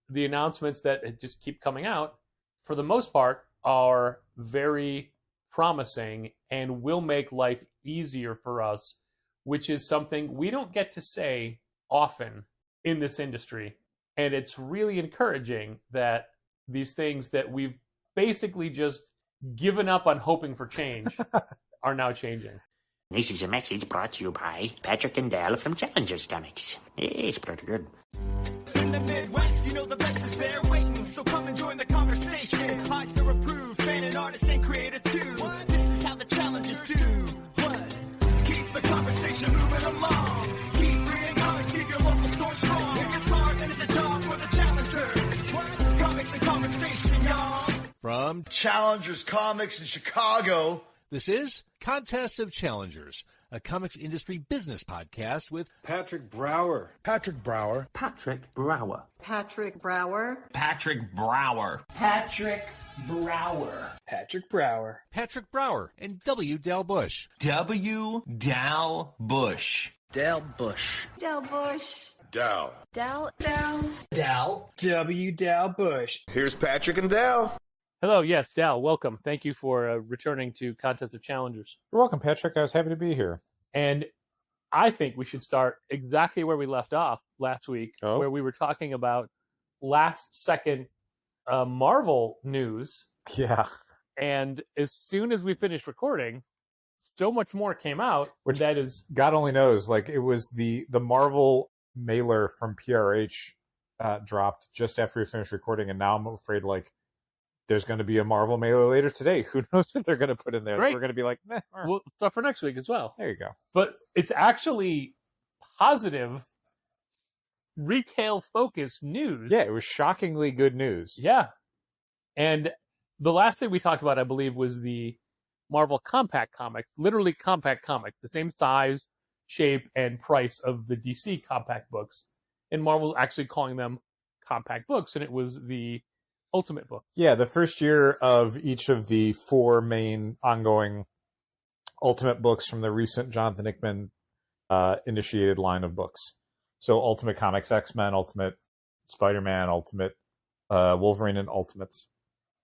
the announcements that just keep coming out, for the most part, are very promising and will make life easier for us, which is something we don't get to say often in this industry. And it's really encouraging that these things that we've basically just given up on hoping for change are now changing. This is a message brought to you by Patrick and Dale from Challengers Comics. It's pretty good. In the Midwest, you know the best is there waiting, so come and join the conversation. Eisner approved, fan and artist and creator too. This is how the Challengers do. What? Keep the conversation moving along. Keep reading comics, keep your local store strong. It gets hard and it's a job for the Challengers. What? Comics and conversation, y'all. From Challengers Comics in Chicago. This is Contest of Challengers, a comics industry business podcast with Patrick Brower. Patrick Brower. Patrick Brower. Patrick Brower. Patrick Brower. Patrick Brower. Patrick Brower. Patrick Brower and W. Dal Bush. W. Dal Bush. Dal Bush. Del Bush. Dal. Del. Dal. W. Dal Bush. Here's Patrick and Dal. Hello, yes, Dal, welcome. Thank you for returning to Contest of Challengers. You're welcome, Patrick. I was happy to be here. And I think we should start exactly where we left off last week, where we were talking about last-second Marvel news. Yeah. And as soon as we finished recording, so much more came out. Which that is, God only knows. Like, it was the Marvel mailer from PRH dropped just after we finished recording, and now I'm afraid, like, there's going to be a Marvel mailer later today. Who knows what they're going to put in there? Right. We're going to be like, meh. Well, stuff for next week as well. There you go. But it's actually positive, retail-focused news. Yeah, it was shockingly good news. Yeah. And the last thing we talked about, I believe, was the Marvel Compact Comic, literally Compact Comic, the same size, shape, and price of the DC Compact books. And Marvel's actually calling them Compact books, and it was the Ultimate book. Yeah, the first year of each of the 4 main ongoing Ultimate books from the recent Jonathan Hickman initiated line of books. So Ultimate Comics X-Men, Ultimate Spider-Man, Ultimate Wolverine, and Ultimates.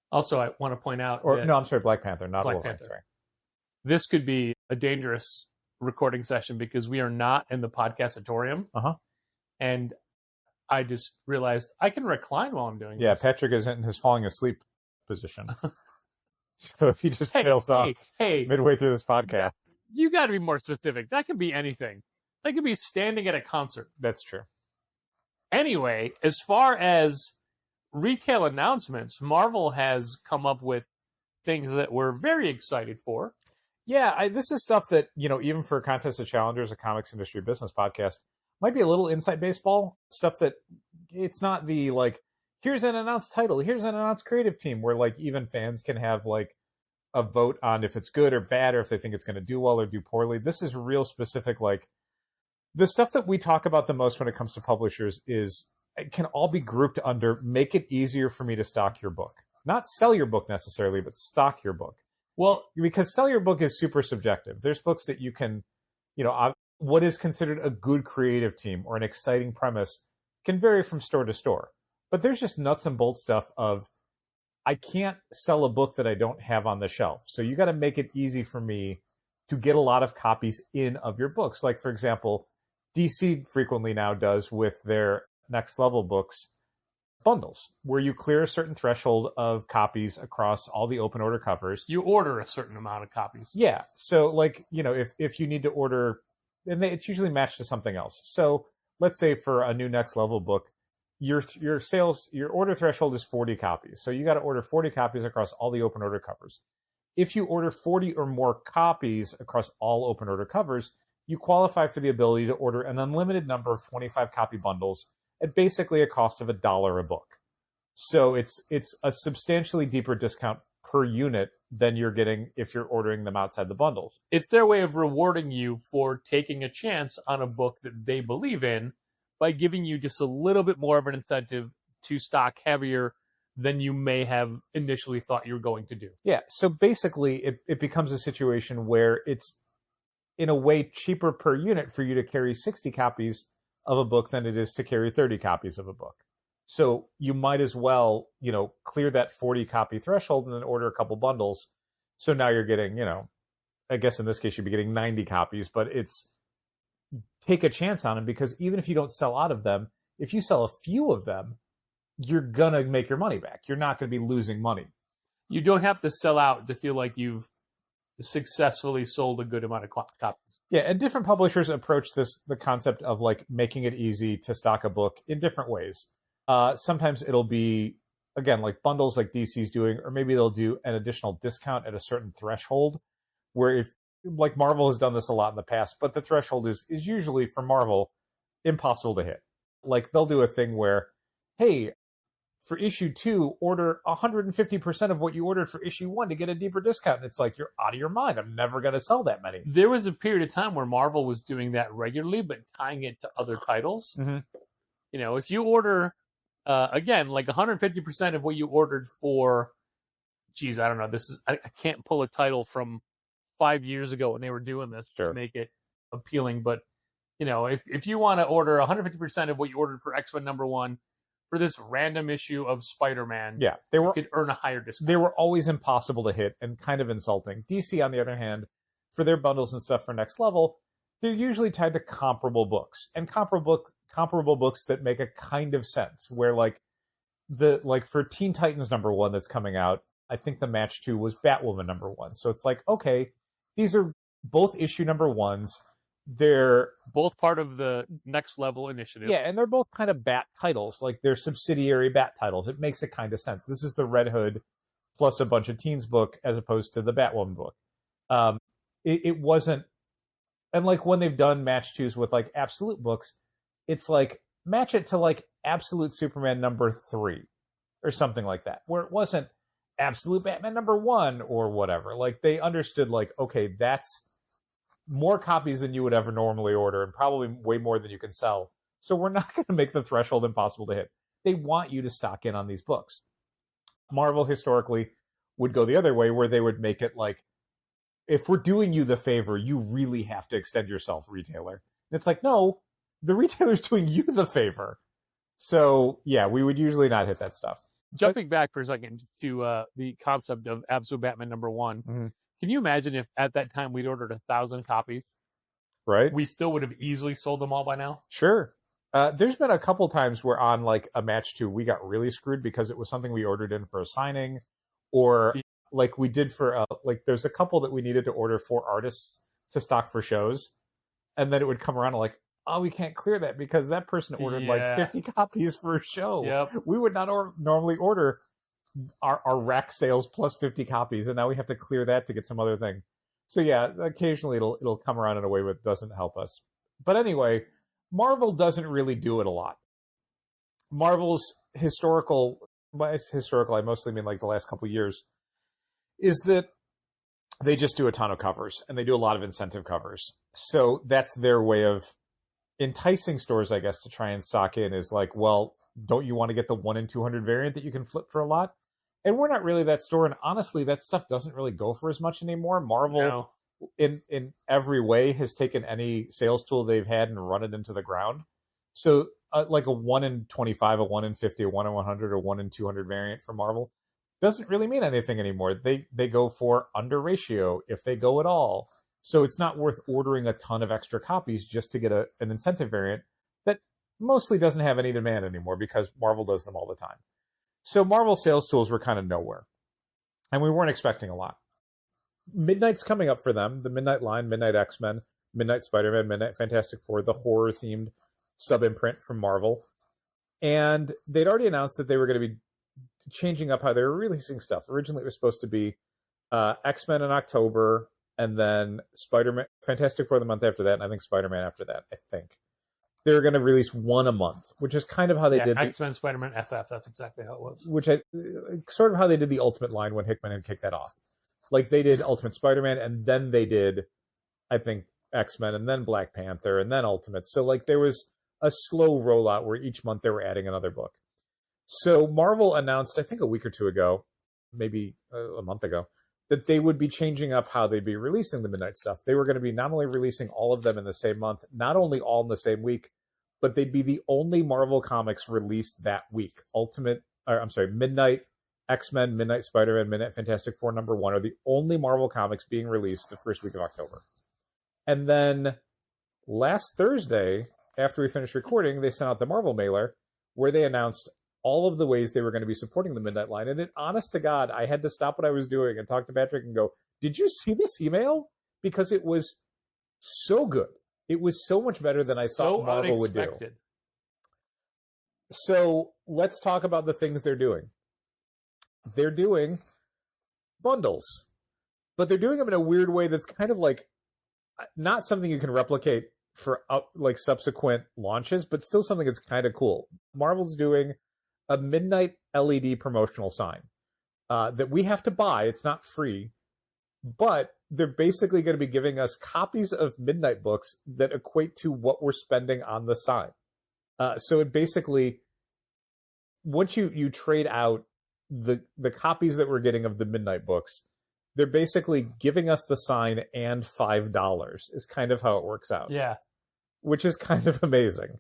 Also, I want to point out... Black Panther, not Black Wolverine. Panther. Sorry. This could be a dangerous recording session because we are not in the podcastatorium. Uh-huh. And I just realized I can recline while I'm doing this. Yeah, Patrick isn't in his falling asleep position. So if he just fails off midway through this podcast. You got to be more specific. That could be anything. That could be standing at a concert. That's true. Anyway, as far as retail announcements, Marvel has come up with things that we're very excited for. Yeah, this is stuff that, even for Contest of Challengers, a comics industry business podcast, might be a little inside baseball stuff that it's not the, like, here's an announced title, here's an announced creative team, where, like, even fans can have, like, a vote on if it's good or bad, or if they think it's going to do well or do poorly. This is real specific, like, the stuff that we talk about the most when it comes to publishers it can all be grouped under make it easier for me to stock your book. Not sell your book necessarily, but stock your book. Well, because sell your book is super subjective. There's books that you can, what is considered a good creative team or an exciting premise can vary from store to store. But there's just nuts and bolts stuff of, I can't sell a book that I don't have on the shelf. So you got to make it easy for me to get a lot of copies in of your books. Like, for example, DC frequently now does with their Next Level books, bundles, where you clear a certain threshold of copies across all the open order covers. You order a certain amount of copies. Yeah. So, like, if you need to order, and it's usually matched to something else. So let's say for a new Next Level book, your order threshold is 40 copies. So you got to order 40 copies across all the open order covers. If you order 40 or more copies across all open order covers, you qualify for the ability to order an unlimited number of 25 copy bundles at basically a cost of $1 a book. So it's a substantially deeper discount per unit than you're getting if you're ordering them outside the bundles. It's their way of rewarding you for taking a chance on a book that they believe in by giving you just a little bit more of an incentive to stock heavier than you may have initially thought you were going to do. Yeah, so basically it becomes a situation where it's in a way cheaper per unit for you to carry 60 copies of a book than it is to carry 30 copies of a book. So you might as well, clear that 40 copy threshold and then order a couple bundles. So now you're getting, I guess in this case you'd be getting 90 copies, but it's take a chance on them, because even if you don't sell out of them, if you sell a few of them, you're going to make your money back. You're not going to be losing money. You don't have to sell out to feel like you've successfully sold a good amount of copies. Yeah, and different publishers approach the concept of like making it easy to stock a book in different ways. Sometimes it'll be, again, like bundles like DC's doing, or maybe they'll do an additional discount at a certain threshold, where if, like Marvel has done this a lot in the past, but the threshold is usually for Marvel impossible to hit. Like they'll do a thing where, hey, for issue 2, order 150% of what you ordered for issue 1 to get a deeper discount. And it's like, you're out of your mind. I'm never going to sell that many. There was a period of time where Marvel was doing that regularly, but tying it to other titles. Mm-hmm. If you order, again, like 150% of what you ordered for, geez, I don't know. I can't pull a title from 5 years ago when they were doing this to make it appealing. But, if you want to order 150% of what you ordered for X-Men #1, for this random issue of Spider-Man, you could earn a higher discount. They were always impossible to hit and kind of insulting. DC, on the other hand, for their bundles and stuff for Next Level, they're usually tied to comparable books, and comparable books that make a kind of sense. Where for Teen Titans #1 that's coming out, I think the match 2 was Batwoman #1. So it's like, okay, these are both issue #1s. They're both part of the Next Level initiative. Yeah, and they're both kind of Bat titles. Like they're subsidiary Bat titles. It makes a kind of sense. This is the Red Hood plus a bunch of teens book as opposed to the Batwoman book. It wasn't, and like when they've done match 2s with like Absolute books, it's like match it to like Absolute Superman #3 or something like that, where it wasn't Absolute Batman #1 or whatever. Like they understood like, okay, that's more copies than you would ever normally order and probably way more than you can sell. So we're not going to make the threshold impossible to hit. They want you to stock in on these books. Marvel historically would go the other way, where they would make it like, if we're doing you the favor, you really have to extend yourself, retailer. And it's like, no, the retailer's doing you the favor. So yeah, we would usually not hit that stuff. Jumping back for a second to the concept of Absolute Batman #1. Mm-hmm. Can you imagine if at that time we'd ordered 1,000 copies? Right. We still would have easily sold them all by now? Sure. There's been a couple times where on like a match 2, we got really screwed because it was something we ordered in for a signing, or like we did for like there's a couple that we needed to order for artists to stock for shows. And then it would come around and like, oh, we can't clear that because that person ordered like 50 copies for a show. Yep. We would not normally order our rack sales plus 50 copies, and now we have to clear that to get some other thing. So yeah, occasionally it'll come around in a way that doesn't help us. But anyway, Marvel doesn't really do it a lot. Marvel's historical, by historical I mostly mean like the last couple of years, is that they just do a ton of covers, and they do a lot of incentive covers. So that's their way of enticing stores, I guess, to try and stock in, is like, well, don't you want to get the 1 in 200 variant that you can flip for a lot? And we're not really that store, and honestly, that stuff doesn't really go for as much anymore. Marvel, in every way, has taken any sales tool they've had and run it into the ground. So, like a 1 in 25, a 1 in 50, a 1 in 100, or 1 in 200 variant for Marvel doesn't really mean anything anymore. They go for under ratio, if they go at all. So it's not worth ordering a ton of extra copies just to get an incentive variant that mostly doesn't have any demand anymore because Marvel does them all the time. So Marvel sales tools were kind of nowhere, and we weren't expecting a lot. Midnight's coming up for them, the Midnight line, Midnight X-Men, Midnight Spider-Man, Midnight Fantastic Four, the horror-themed sub-imprint from Marvel. And they'd already announced that they were going to be changing up how they were releasing stuff. Originally, it was supposed to be X-Men in October, and then Spider-Man, Fantastic Four the month after that, and I think Spider-Man after that, I think. They were going to release one a month, which is kind of how they did X-Men, Spider-Man, FF. That's exactly how it was. Sort of how they did the Ultimate line when Hickman had kicked that off. Like they did Ultimate Spider-Man, and then they did, I think, X-Men, and then Black Panther, and then Ultimate. So like there was a slow rollout where each month they were adding another book. So Marvel announced, I think a week or two ago, maybe a month ago, that they would be changing up how they'd be releasing the Midnight stuff. They were going to be not only releasing all of them in the same month, not only all in the same week, but they'd be the only Marvel comics released that week. Midnight X-Men, Midnight Spider-Man, Midnight Fantastic Four #1 are the only Marvel comics being released the first week of October. And then last Thursday, after we finished recording, they sent out the Marvel mailer where they announced all of the ways they were going to be supporting the Midnight line. And honest to God, I had to stop what I was doing and talk to Patrick and go, did you see this email? Because it was so good. It was so much better than I thought Marvel would do. So let's talk about the things they're doing. They're doing bundles, but they're doing them in a weird way that's kind of like not something you can replicate for like subsequent launches, but still something that's kind of cool. Marvel's doing a Midnight LED promotional sign that we have to buy. It's not free, but they're basically going to be giving us copies of Midnight books that equate to what we're spending on the sign. So it basically, once you trade out the copies that we're getting of the Midnight books, they're basically giving us the sign and $5 is kind of how it works out. Yeah. Which is kind of amazing.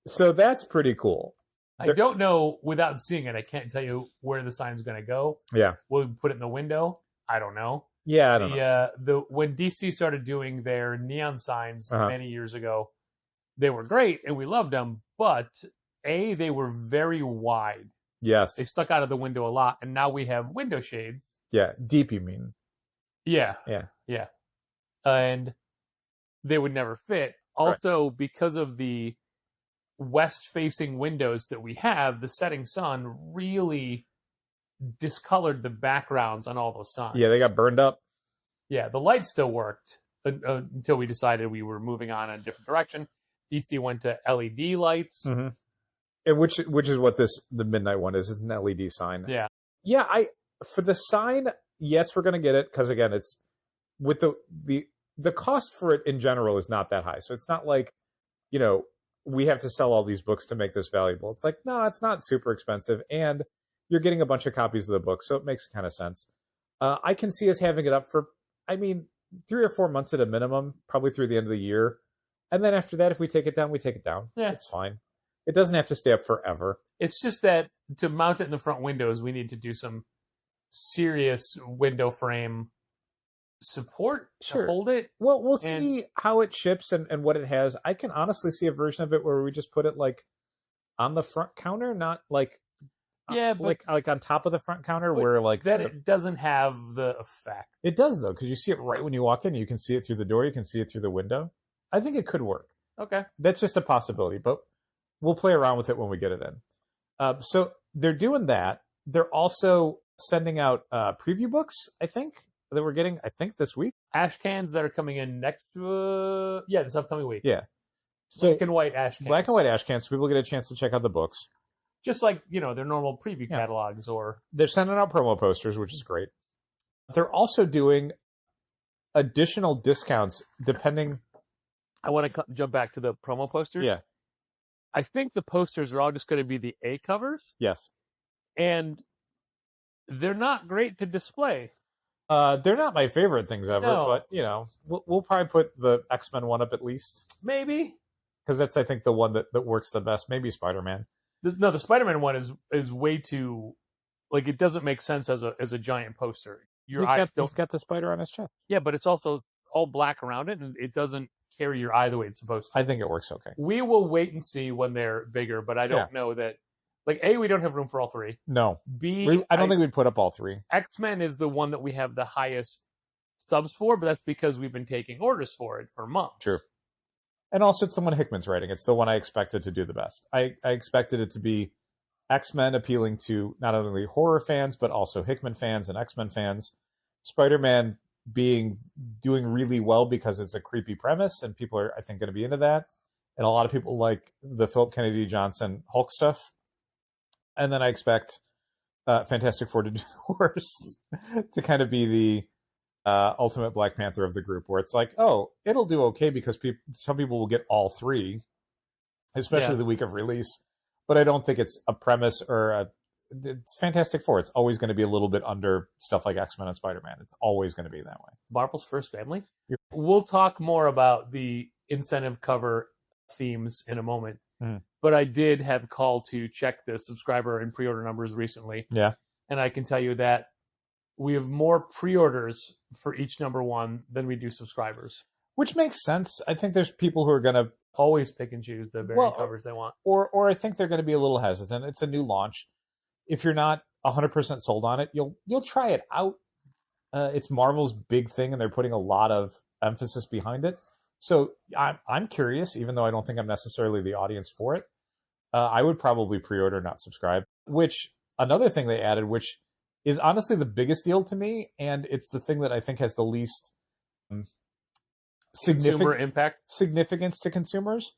So that's pretty cool. I don't know, without seeing it, I can't tell you where the sign's going to go. Yeah. Will we put it in the window? I don't know. Yeah, I don't know. When DC started doing their neon signs many years ago, they were great and we loved them, but they were very wide. Yes. They stuck out of the window a lot, and now we have window shade. Yeah, deep you mean. Yeah. Yeah. And they would never fit. Also, because of the west-facing windows that we have, the setting sun really discolored the backgrounds on all those signs. Yeah, they got burned up. Yeah, the light still worked until we decided we were moving on in a different direction. DC went to LED lights. Mm-hmm. And which is what the Midnight one is. It's an LED sign. Yeah. Yeah, for the sign, yes, we're going to get it because again, it's with the cost for it in general is not that high. So it's not like, we have to sell all these books to make this valuable. It's like, no, it's not super expensive, and you're getting a bunch of copies of the book, so it makes kind of sense. I can see us having it up for, 3 or 4 months at a minimum, probably through the end of the year. And then after that, if we take it down, we take it down. Yeah. It's fine. It doesn't have to stay up forever. It's just that to mount it in the front windows, we need to do some serious window frame support to hold it. Well, we'll see how it ships and what it has. I can honestly see a version of it where we just put it like on the front counter, not like but like on top of the front counter where like that it doesn't have the effect. It does though, because you see it right when you walk in. You can see it through the door. You can see it through the window. I think it could work. Okay, that's just a possibility, but we'll play around with it when we get it in. So they're doing that. They're also sending out preview books, I think, that we're getting, this week. Ash cans that are coming in next, this upcoming week. Yeah. So, black and white ash cans. Black and white ash cans, so people get a chance to check out the books. Just like, their normal preview catalogs or... They're sending out promo posters, which is great. They're also doing additional discounts depending... I want to jump back to the promo posters. Yeah. I think the posters are all just going to be the A covers. Yes. And they're not great to display. They're not my favorite things ever, but, we'll probably put the X-Men one up at least. Maybe. Because that's, I think, the one that works the best. Maybe Spider-Man. The Spider-Man one is way too... Like, it doesn't make sense as a giant poster. He's got the spider on his chest. Yeah, but it's also all black around it, and it doesn't carry your eye the way it's supposed to. I think it works okay. We will wait and see when they're bigger, but I don't know that... Like, A, we don't have room for all three. No. B, I don't think we'd put up all three. X-Men is the one that we have the highest subs for, but that's because we've been taking orders for it for months. True. And also, it's the one Hickman's writing. It's the one I expected to do the best. I expected it to be X-Men appealing to not only horror fans, but also Hickman fans and X-Men fans. Spider-Man doing really well because it's a creepy premise, and people are, I think, going to be into that. And a lot of people like the Philip Kennedy Johnson Hulk stuff. And then I expect Fantastic Four to do the worst, to kind of be the ultimate Black Panther of the group, where it's like, oh, it'll do okay because some people will get all three, especially the week of release. But I don't think it's a premise it's Fantastic Four. It's always going to be a little bit under stuff like X-Men and Spider-Man. It's always going to be that way. Marvel's first family. We'll talk more about the incentive cover themes in a moment. Mm. But I did have call to check the subscriber and pre-order numbers recently. Yeah. And I can tell you that we have more pre-orders for each number one than we do subscribers. Which makes sense. I think there's people who are going to Always pick and choose the variant covers they want. or I think they're going to be a little hesitant. It's a new launch. If you're not 100% sold on it, you'll try it out. It's Marvel's big thing, and they're putting a lot of emphasis behind it. So I'm curious, even though I don't think I'm necessarily the audience for it. I would probably pre-order, not subscribe. Which another thing they added, which is honestly the biggest deal to me, and it's the thing that I think has the least significance to consumers,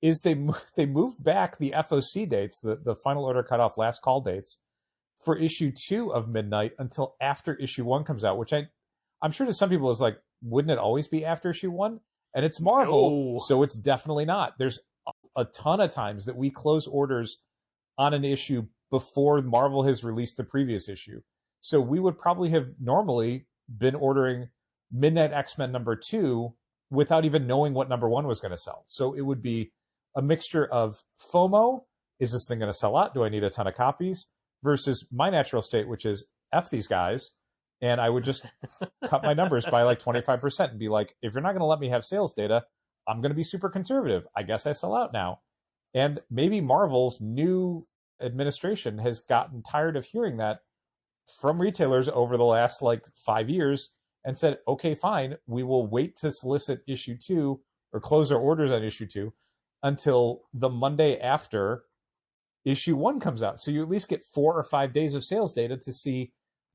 is they moved back the FOC dates, the final order cutoff last call dates, for issue 2 of Midnight until after issue 1 comes out, which I'm sure to some people is like, wouldn't it always be after issue 1? And it's Marvel, so it's definitely not. There's a ton of times that we close orders on an issue before Marvel has released the previous issue. So we would probably have normally been ordering Midnight X-Men number 2 without even knowing what number 1 was going to sell. So it would be a mixture of FOMO, is this thing going to sell out? Do I need a ton of copies? Versus my natural state, which is F these guys. And I would just cut my numbers by like 25% and be like, if you're not going to let me have sales data, I'm going to be super conservative. I guess I sell out now. And maybe Marvel's new administration has gotten tired of hearing that from retailers over the last like 5 years and said, okay, fine, we will wait to solicit issue 2 or close our orders on issue 2 until the Monday after issue 1 comes out. So you at least get 4 or 5 days of sales data to see,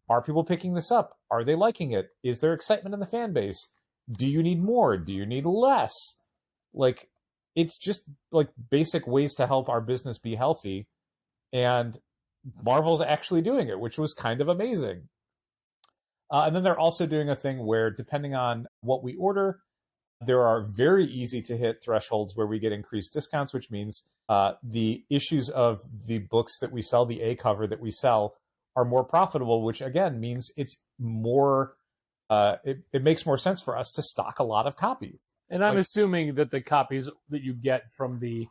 are people picking this up? Are they liking it? Is there excitement in the fan base? Do you need more? Do you need less? Like, it's just like basic ways to help our business be healthy. And Marvel's actually doing it, which was kind of amazing. And then they're also doing a thing where, depending on what we order, there are very easy to hit thresholds where we get increased discounts, which means the issues of the books that we sell, the A cover that we sell, are more profitable, which again means it's more, it makes more sense for us to stock a lot of copy. And I'm assuming that the copies that you get from the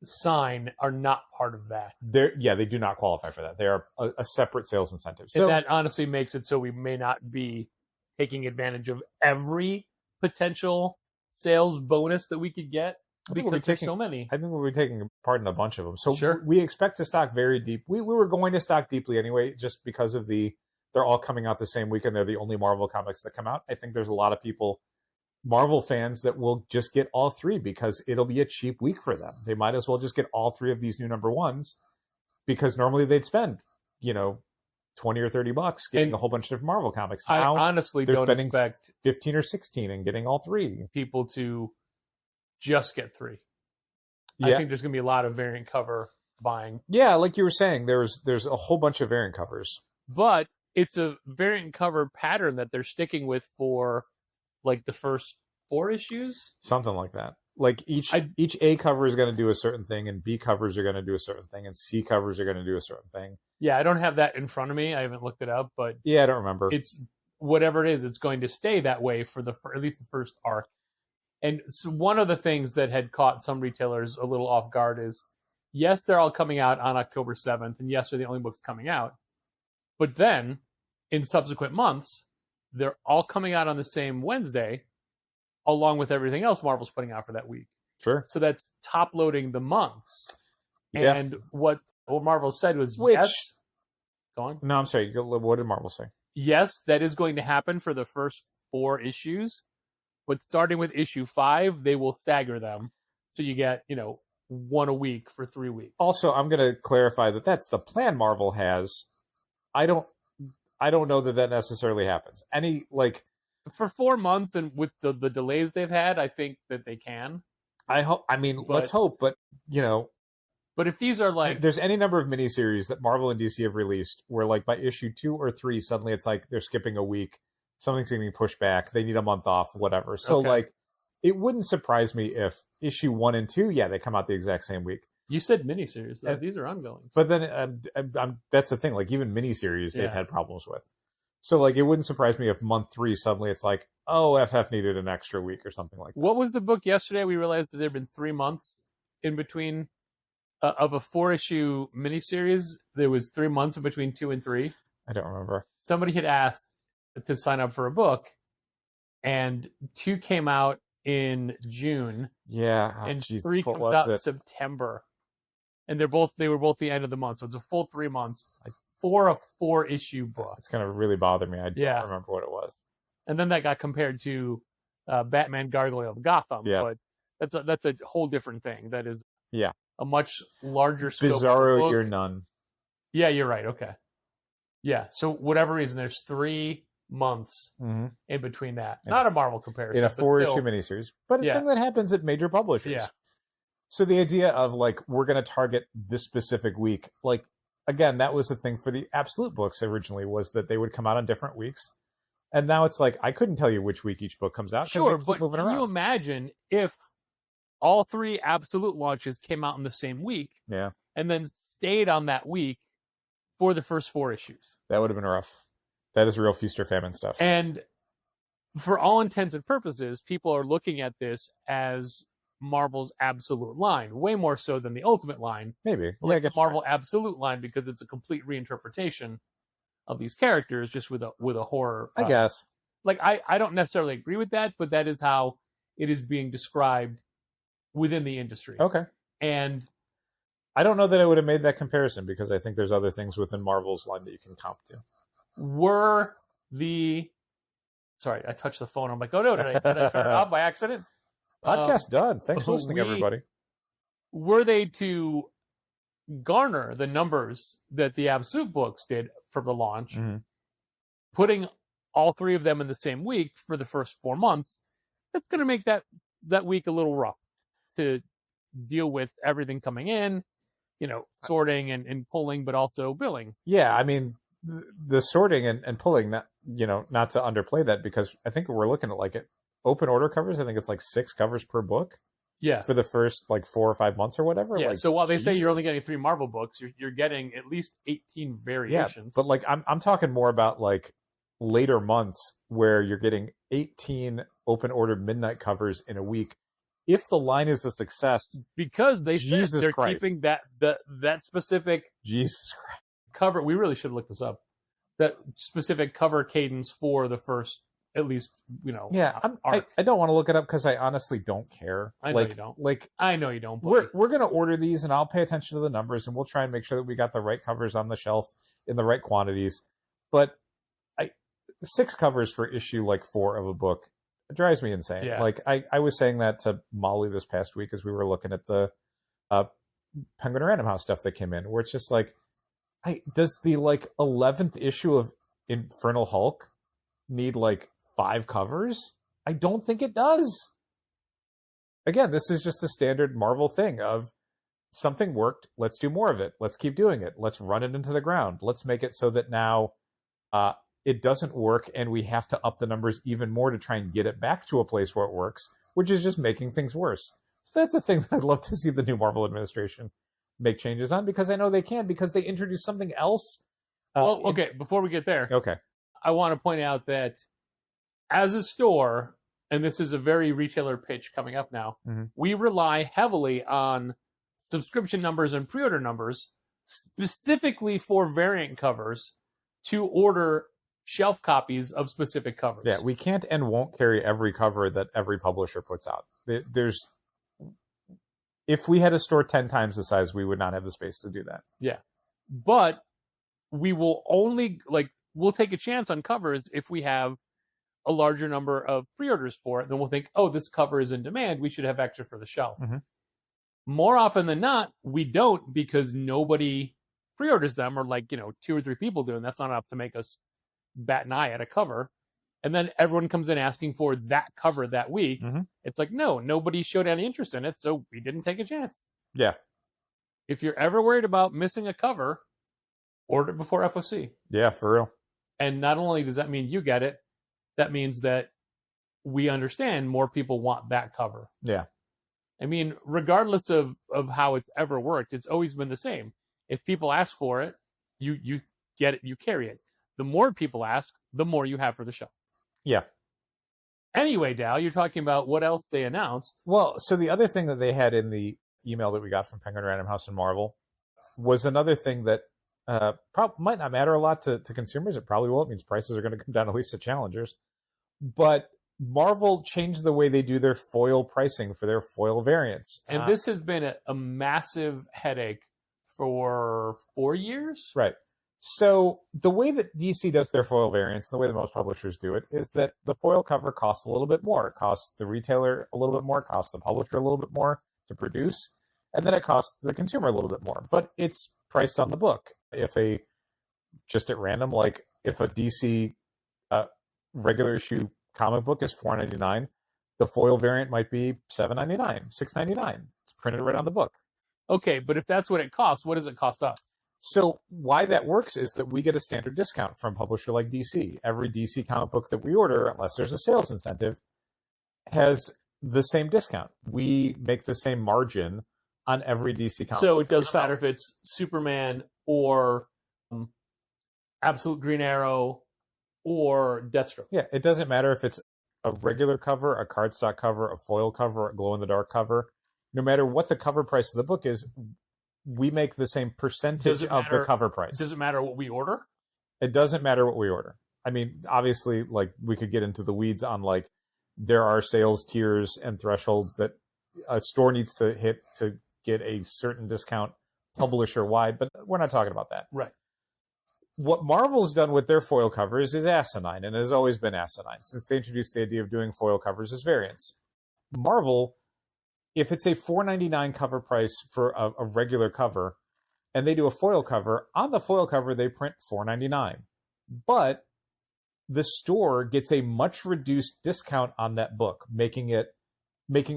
sign are not part of that. They do not qualify for that. They are a separate sales incentive. So, and that honestly makes it so we may not be taking advantage of every potential sales bonus that we could get because there's so many. I think we'll be taking part in a bunch of them. So sure. We expect to stock very deep. We were going to stock deeply anyway, just because of they're all coming out the same weekend. They're the only Marvel comics that come out. I think there's a lot of people, Marvel fans, that will just get all 3 because it'll be a cheap week for them. They might as well just get all 3 of these new number 1s, because normally they'd spend, $20 or $30 getting a whole bunch of different Marvel comics. I honestly don't expect 15 or 16 and getting all 3. People to just get 3. Yeah. I think there's going to be a lot of variant cover buying. Yeah, like you were saying, there's a whole bunch of variant covers. But it's a variant cover pattern that they're sticking with for like the first 4 issues. Something like that. Like each A cover is going to do a certain thing, and B covers are going to do a certain thing, and C covers are going to do a certain thing. Yeah, I don't have that in front of me. I haven't looked it up, but yeah, I don't remember. It's whatever it is. It's going to stay that way for at least the first arc. And so one of the things that had caught some retailers a little off guard is, yes, they're all coming out on October 7th, and yes, they're the only books coming out. But then, in subsequent months, they're all coming out on the same Wednesday, along with everything else Marvel's putting out for that week. Sure. So that's top-loading the months. Yeah. And what Marvel said was, Which, yes. Go on. No, I'm sorry. What did Marvel say? Yes, that is going to happen for the first 4 issues. But starting with issue 5, they will stagger them. So you get, 1 a week for 3 weeks. Also, I'm going to clarify that that's the plan Marvel has. I don't know that necessarily happens. For 4 months, and with the delays they've had, I think that they can. Let's hope, but But if these are like, there's any number of miniseries that Marvel and DC have released where, like, by issue 2 or 3, suddenly it's like they're skipping a week, something's getting pushed back, they need a month off, whatever. So it wouldn't surprise me if issue 1 and 2, they come out the exact same week. You said miniseries, though. These are ongoing. But then that's the thing. Like, even miniseries, they've had problems with. So like, it wouldn't surprise me if month 3 suddenly it's like, oh, FF needed an extra week or something like that. What was the book yesterday? We realized that there had been 3 months in between of a 4-issue miniseries. There was 3 months in between 2 and 3. I don't remember. Somebody had asked to sign up for a book, and 2 came out in June, Yeah. and geez, 3 what comes was out in it? September. And they were both the end of the month, so it's a full 3 months for a 4-issue book. It's going to really bother me. I don't Yeah. remember what it was. And then that got compared to Batman Gargoyle of Gotham. Yeah. But that's a whole different thing. That is Yeah. a much larger scope of the Bizarro, book. you're none. Yeah, you're right. Okay. Yeah. So whatever reason, there's 3 months Mm-hmm. in between that. In Not a Marvel comparison. In a but 4-issue still, miniseries. But a Yeah. thing that happens at major publishers. Yeah. So the idea of like, we're going to target this specific week, like, again, that was the thing for the Absolute books originally, was that they would come out on different weeks. And now it's like, I couldn't tell you which week each book comes out. 'cause Sure, they keep but moving can around. you imagine if all 3 Absolute launches came out in the same week Yeah, and then stayed on that week for the first 4 issues? that would have been rough. That is real feast or famine stuff. And for all intents and purposes, people are looking at this as Marvel's Absolute line, way more so than the Ultimate line. Maybe. Like the Marvel Absolute line, because it's a complete reinterpretation of these characters, just with a horror. I guess. Like I don't necessarily agree with that, but that is how it is being described within the industry. Okay. And I don't know that I would have made that comparison, because I think there's other things within Marvel's line that you can comp to. were the sorry, I touched the phone. I'm like, oh no, did I turn it off by accident? Podcast done. Thanks for listening, everybody. Were they to garner the numbers that the Absolute books did for the launch, Mhm. putting all 3 of them in the same week for the first 4 months, that's going to make that week a little rough to deal with everything coming in, sorting and pulling, but also billing. Yeah, I mean, the sorting and pulling, not to underplay that, because I think we're looking at like open order covers. I think it's like 6 covers per book Yeah. for the first like 4 or 5 months or whatever. Yeah. Like, So while they say you're only Jesus. getting 3 Marvel books, you're getting at least 18 Yeah, variations. but like I'm talking more about like later months where you're getting 18 open order midnight covers in a week. If the line is a success, because they said Jesus they're Christ. keeping that specific Jesus Christ. cover. We really should look this up. That specific cover cadence for the first, at least, Yeah, arc. I don't want to look it up because I honestly don't care. I know you don't. Like, I know you don't. But we're going to order these, and I'll pay attention to the numbers, and we'll try and make sure that we got the right covers on the shelf in the right quantities. But 6 covers for issue like 4 of a book, it drives me insane. Yeah. Like I was saying that to Molly this past week as we were looking at the Penguin Random House stuff that came in, where it's just like, does the like 11th issue of Infernal Hulk need like 5 covers? I don't think it does. Again, this is just a standard Marvel thing of something worked, let's do more of it. Let's keep doing it. Let's run it into the ground. Let's make it so that now it doesn't work and we have to up the numbers even more to try and get it back to a place where it works, which is just making things worse. So that's the thing that I'd love to see the new Marvel administration make changes on, because I know they can, because they introduced something else. well, okay, before we get there, Okay. I want to point out that as a store, and this is a very retailer pitch coming up now, Mhm. we rely heavily on subscription numbers and pre-order numbers, specifically for variant covers, to order shelf copies of specific covers. Yeah, we can't and won't carry every cover that every publisher puts out. If we had a store 10 times the size, we would not have the space to do that. Yeah. But we will only, we'll take a chance on covers if we have a larger number of pre-orders for it. Then we'll think, oh, this cover is in demand. We should have extra for the shelf. Mhm. More often than not, we don't, because nobody pre-orders them, or 2 or 3 people do, and that's not enough to make us bat an eye at a cover. And then everyone comes in asking for that cover that week. Mhm. It's like, no, nobody showed any interest in it, so we didn't take a chance. Yeah. If you're ever worried about missing a cover, order it before FOC. Yeah, for real. And not only does that mean you get it, that means that we understand more people want that cover. Yeah. I mean, regardless of how it's ever worked, it's always been the same. If people ask for it, you get it, you carry it. The more people ask, the more you have for the show. Yeah. Anyway, Dal, you're talking about what else they announced. Well, so the other thing that they had in the email that we got from Penguin Random House and Marvel was another thing that might not matter a lot to consumers. It probably will. It means prices are going to come down, at least to challengers. But Marvel changed the way they do their foil pricing for their foil variants. And this has been a massive headache for 4 years. Right. So the way that DC does their foil variants, the way that most publishers do it, is that the foil cover costs a little bit more. It costs the retailer a little bit more, it costs the publisher a little bit more to produce, and then it costs the consumer a little bit more. But it's priced on the book. Just at random, like if a DC regular issue comic book is $4.99, the foil variant might be $7.99, $6.99. It's printed right on the book. Okay, but if that's what it costs, what does it cost us? So why that works is that we get a standard discount from a publisher like DC. Every DC comic book that we order, unless there's a sales incentive, has the same discount. We make the same margin on every DC comic book. So it doesn't matter if it's Superman or Absolute Green Arrow or Deathstroke. Yeah, it doesn't matter if it's a regular cover, a cardstock cover, a foil cover, a glow-in-the-dark cover. No matter what the cover price of the book is, we make the same percentage of the cover price. Does it matter what we order? It doesn't matter what we order. I mean, obviously, like, we could get into the weeds on, like, there are sales tiers and thresholds that a store needs to hit to get a certain discount publisher-wide, but we're not talking about that. Right. What Marvel's done with their foil covers is asinine, and has always been asinine, since they introduced the idea of doing foil covers as variants. Marvel, if it's a $4.99 cover price for a regular cover, and they do a foil cover, on the foil cover they print $4.99. But the store gets a much reduced discount on that book, making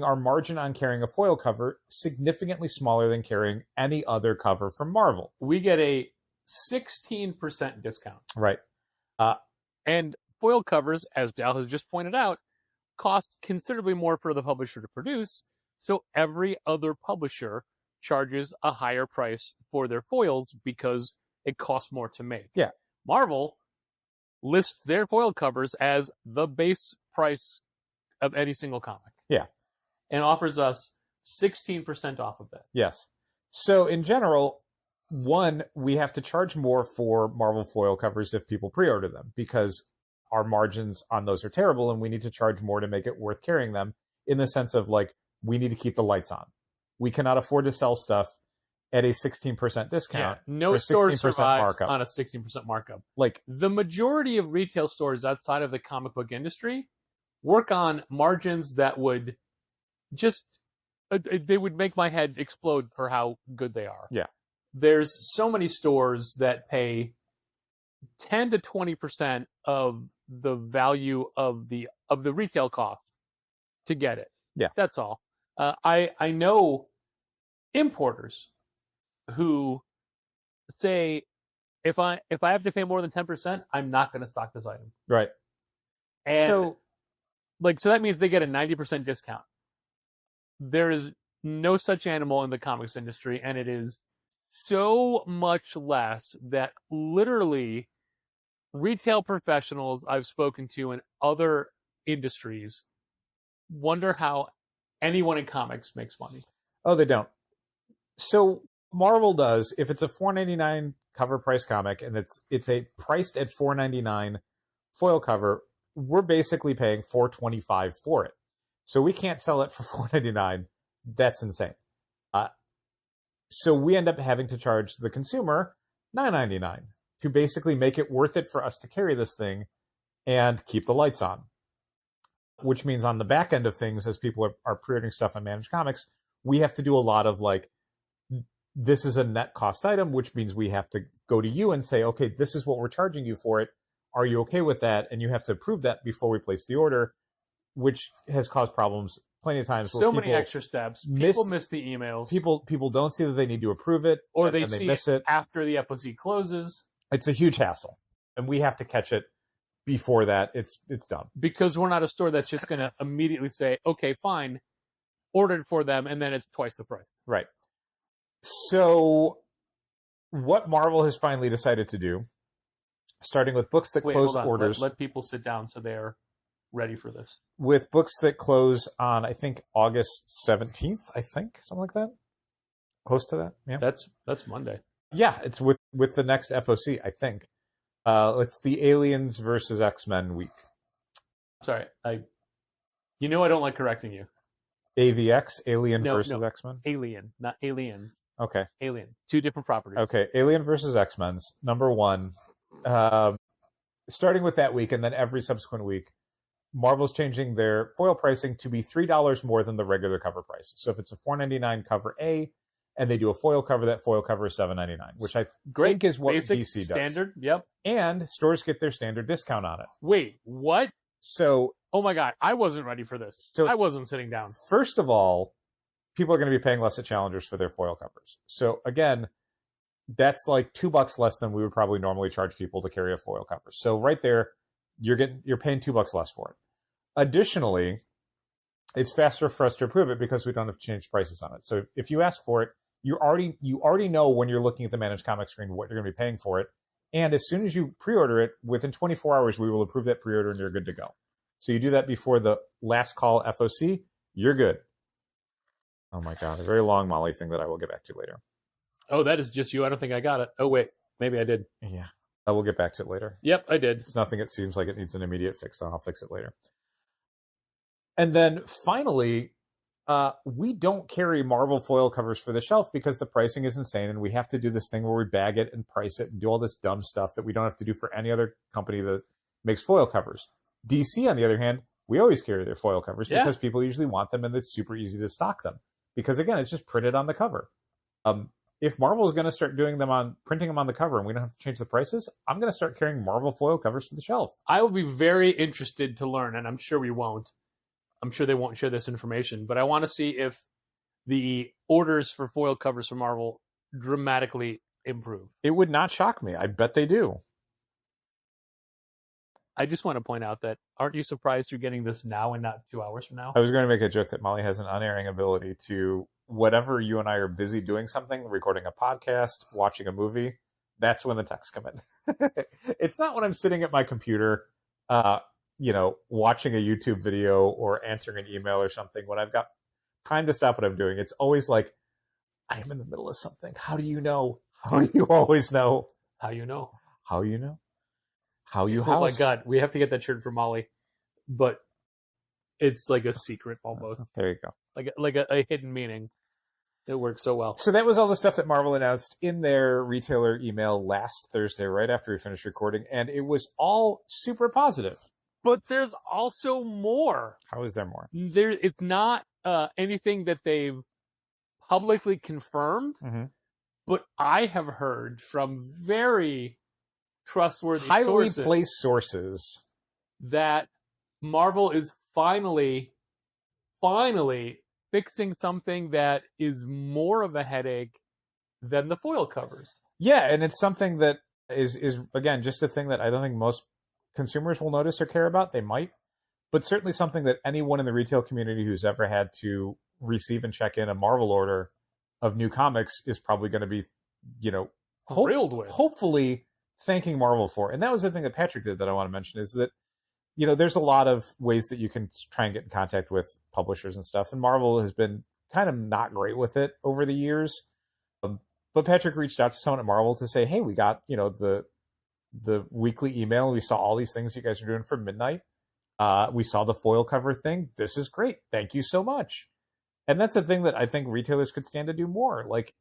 our margin on carrying a foil cover significantly smaller than carrying any other cover from Marvel. We get a 16% discount. Right. And foil covers, as Dal has just pointed out, cost considerably more for the publisher to produce. So every other publisher charges a higher price for their foils because it costs more to make. Yeah. Marvel lists their foil covers as the base price of any single comic. Yeah. And offers us 16% off of that. Yes. So in general, one, we have to charge more for Marvel foil covers if people pre-order them because our margins on those are terrible and we need to charge more to make it worth carrying them, in the sense of, like, we need to keep the lights on. We cannot afford to sell stuff at a 16% discount. Yeah, no store survives on a 16% markup. Like, the majority of retail stores outside of the comic book industry work on margins that would just, they would make my head explode for how good they are. Yeah. There's so many stores that pay 10 to 20% of the value of the retail cost to get it. Yeah. That's all. I know importers who say, if I have to pay more than 10%, I'm not going to stock this item. Right. And so that means they get a 90% discount. There is no such animal in the comics industry, and it is so much less that literally retail professionals I've spoken to in other industries wonder how anyone in comics makes money. Oh, they don't. So Marvel does, if it's a $4.99 cover price comic and it's a priced at $4.99 foil cover, we're basically paying $4.25 for it. So we can't sell it for $4.99. That's insane. So we end up having to charge the consumer $9.99 to basically make it worth it for us to carry this thing and keep the lights on. Which means on the back end of things, as people are pre-ordering stuff on Managed Comics, we have to do a lot of, like, this is a net cost item, which means we have to go to you and say, okay, this is what we're charging you for it. Are you okay with that? And you have to approve that before we place the order, which has caused problems plenty of times. So many extra steps. People miss the emails. People don't see that they need to approve it, or they see miss it after the FOC closes. It's a huge hassle, and we have to catch it before that. It's dumb. Because we're not a store that's just going to immediately say, okay, fine, order it for them, and then it's twice the price. Right. So what Marvel has finally decided to do starting with books that Wait, close hold on. orders. Let people sit down so they're ready for this. With books that close on, I think, August 17th, I think, something like that. Close to that, yeah. That's Monday. Yeah, it's with the next FOC, I think. It's the Aliens versus X-Men week. Sorry, I don't like correcting you. AVX, Alien No, versus no. X-Men? Alien, not aliens. Okay. Alien. Two different properties. Okay, Alien versus X-Men's, number one. Starting with that week and then every subsequent week, Marvel's changing their foil pricing to be $3 more than the regular cover price. So if it's a $4.99 cover A and they do a foil cover, that foil cover is $7.99, which I think is what Basic, DC does. Standard, yep. And stores get their standard discount on it. Wait, what? So, oh my God, I wasn't ready for this. So I wasn't sitting down. First of all, people are going to be paying less at Challengers for their foil covers. So again, that's like $2 less than we would probably normally charge people to carry a foil cover. So right there, you're paying $2 less for it. Additionally, it's faster for us to approve it because we don't have to change prices on it. So if you ask for it, you already know when you're looking at the Managed Comics screen what you're going to be paying for it. And as soon as you pre-order it, within 24 hours, we will approve that pre-order and you're good to go. So you do that before the last call FOC, you're good. Oh my God, a very long Molly thing that I will get back to later. Oh, that is just you. I don't think I got it. Oh, wait, maybe I did. Yeah, I will get back to it later. Yep, I did. It's nothing. It seems like it needs an immediate fix, so I'll fix it later. And then finally, we don't carry Marvel foil covers for the shelf because the pricing is insane, and we have to do this thing where we bag it and price it and do all this dumb stuff that we don't have to do for any other company that makes foil covers. DC, on the other hand, we always carry their foil covers because people usually want them, and it's super easy to stock them. Because again, it's just printed on the cover. If Marvel is going to start printing them on the cover and we don't have to change the prices, I'm going to start carrying Marvel foil covers for the shelf. I will be very interested to learn, and I'm sure we won't. I'm sure they won't share this information, but I want to see if the orders for foil covers from Marvel dramatically improve. It would not shock me. I bet they do. I just want to point out that aren't you surprised you're getting this now and not 2 hours from now? I was going to make a joke that Molly has an unerring ability to, whatever you and I are busy doing something, recording a podcast, watching a movie, that's when the texts come in. It's not when I'm sitting at my computer, watching a YouTube video or answering an email or something, when I've got time to stop what I'm doing. It's always like, I am in the middle of something. How do you know? How do you always know? How you know? How you know? How you Oh my house? God, we have to get that shirt for Molly, but it's like a secret almost, There you go. like a hidden meaning. It works so well. So that was all the stuff that Marvel announced in their retailer email last Thursday, right after we finished recording, and it was all super positive. But there's also more. How is there more? It's not anything that they've publicly confirmed, but I have heard from very trustworthy Highly sources placed sources that Marvel is finally fixing something that is more of a headache than the foil covers. Yeah, and it's something that is again just a thing that I don't think most consumers will notice or care about. They might, but certainly something that anyone in the retail community who's ever had to receive and check in a Marvel order of new comics is probably going to be, Thrilled with. Hopefully thanking Marvel for. And that was the thing that Patrick did that I want to mention is that, there's a lot of ways that you can try and get in contact with publishers and stuff. And Marvel has been kind of not great with it over the years. But Patrick reached out to someone at Marvel to say, hey, we got, the weekly email. We saw all these things you guys are doing for midnight. We saw the foil cover thing. This is great. Thank you so much. And that's the thing that I think retailers could stand to do more. Like,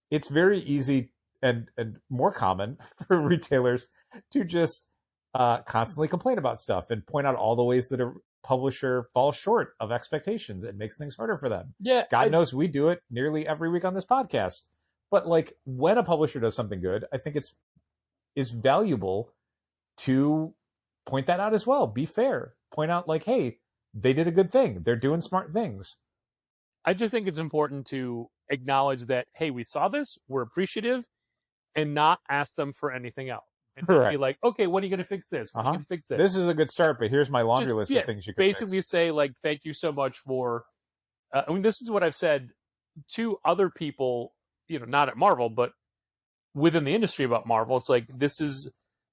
it's very easy and more common for retailers to just constantly complain about stuff and point out all the ways that a publisher falls short of expectations. It makes things harder for them. Yeah, God knows we do it nearly every week on this podcast. But like, when a publisher does something good, I think it's valuable to point that out as well. Be fair. Point out like, hey, they did a good thing. They're doing smart things. I just think it's important to acknowledge that, hey, we saw this, we're appreciative, and not ask them for anything else. And Correct. be like, okay, when are you going to fix this? When are you going to fix this? This is a good start, but here's my laundry Just, list yeah, of things you could basically fix. say, like, thank you so much for... this is what I've said to other people, not at Marvel, but within the industry about Marvel. It's like, this is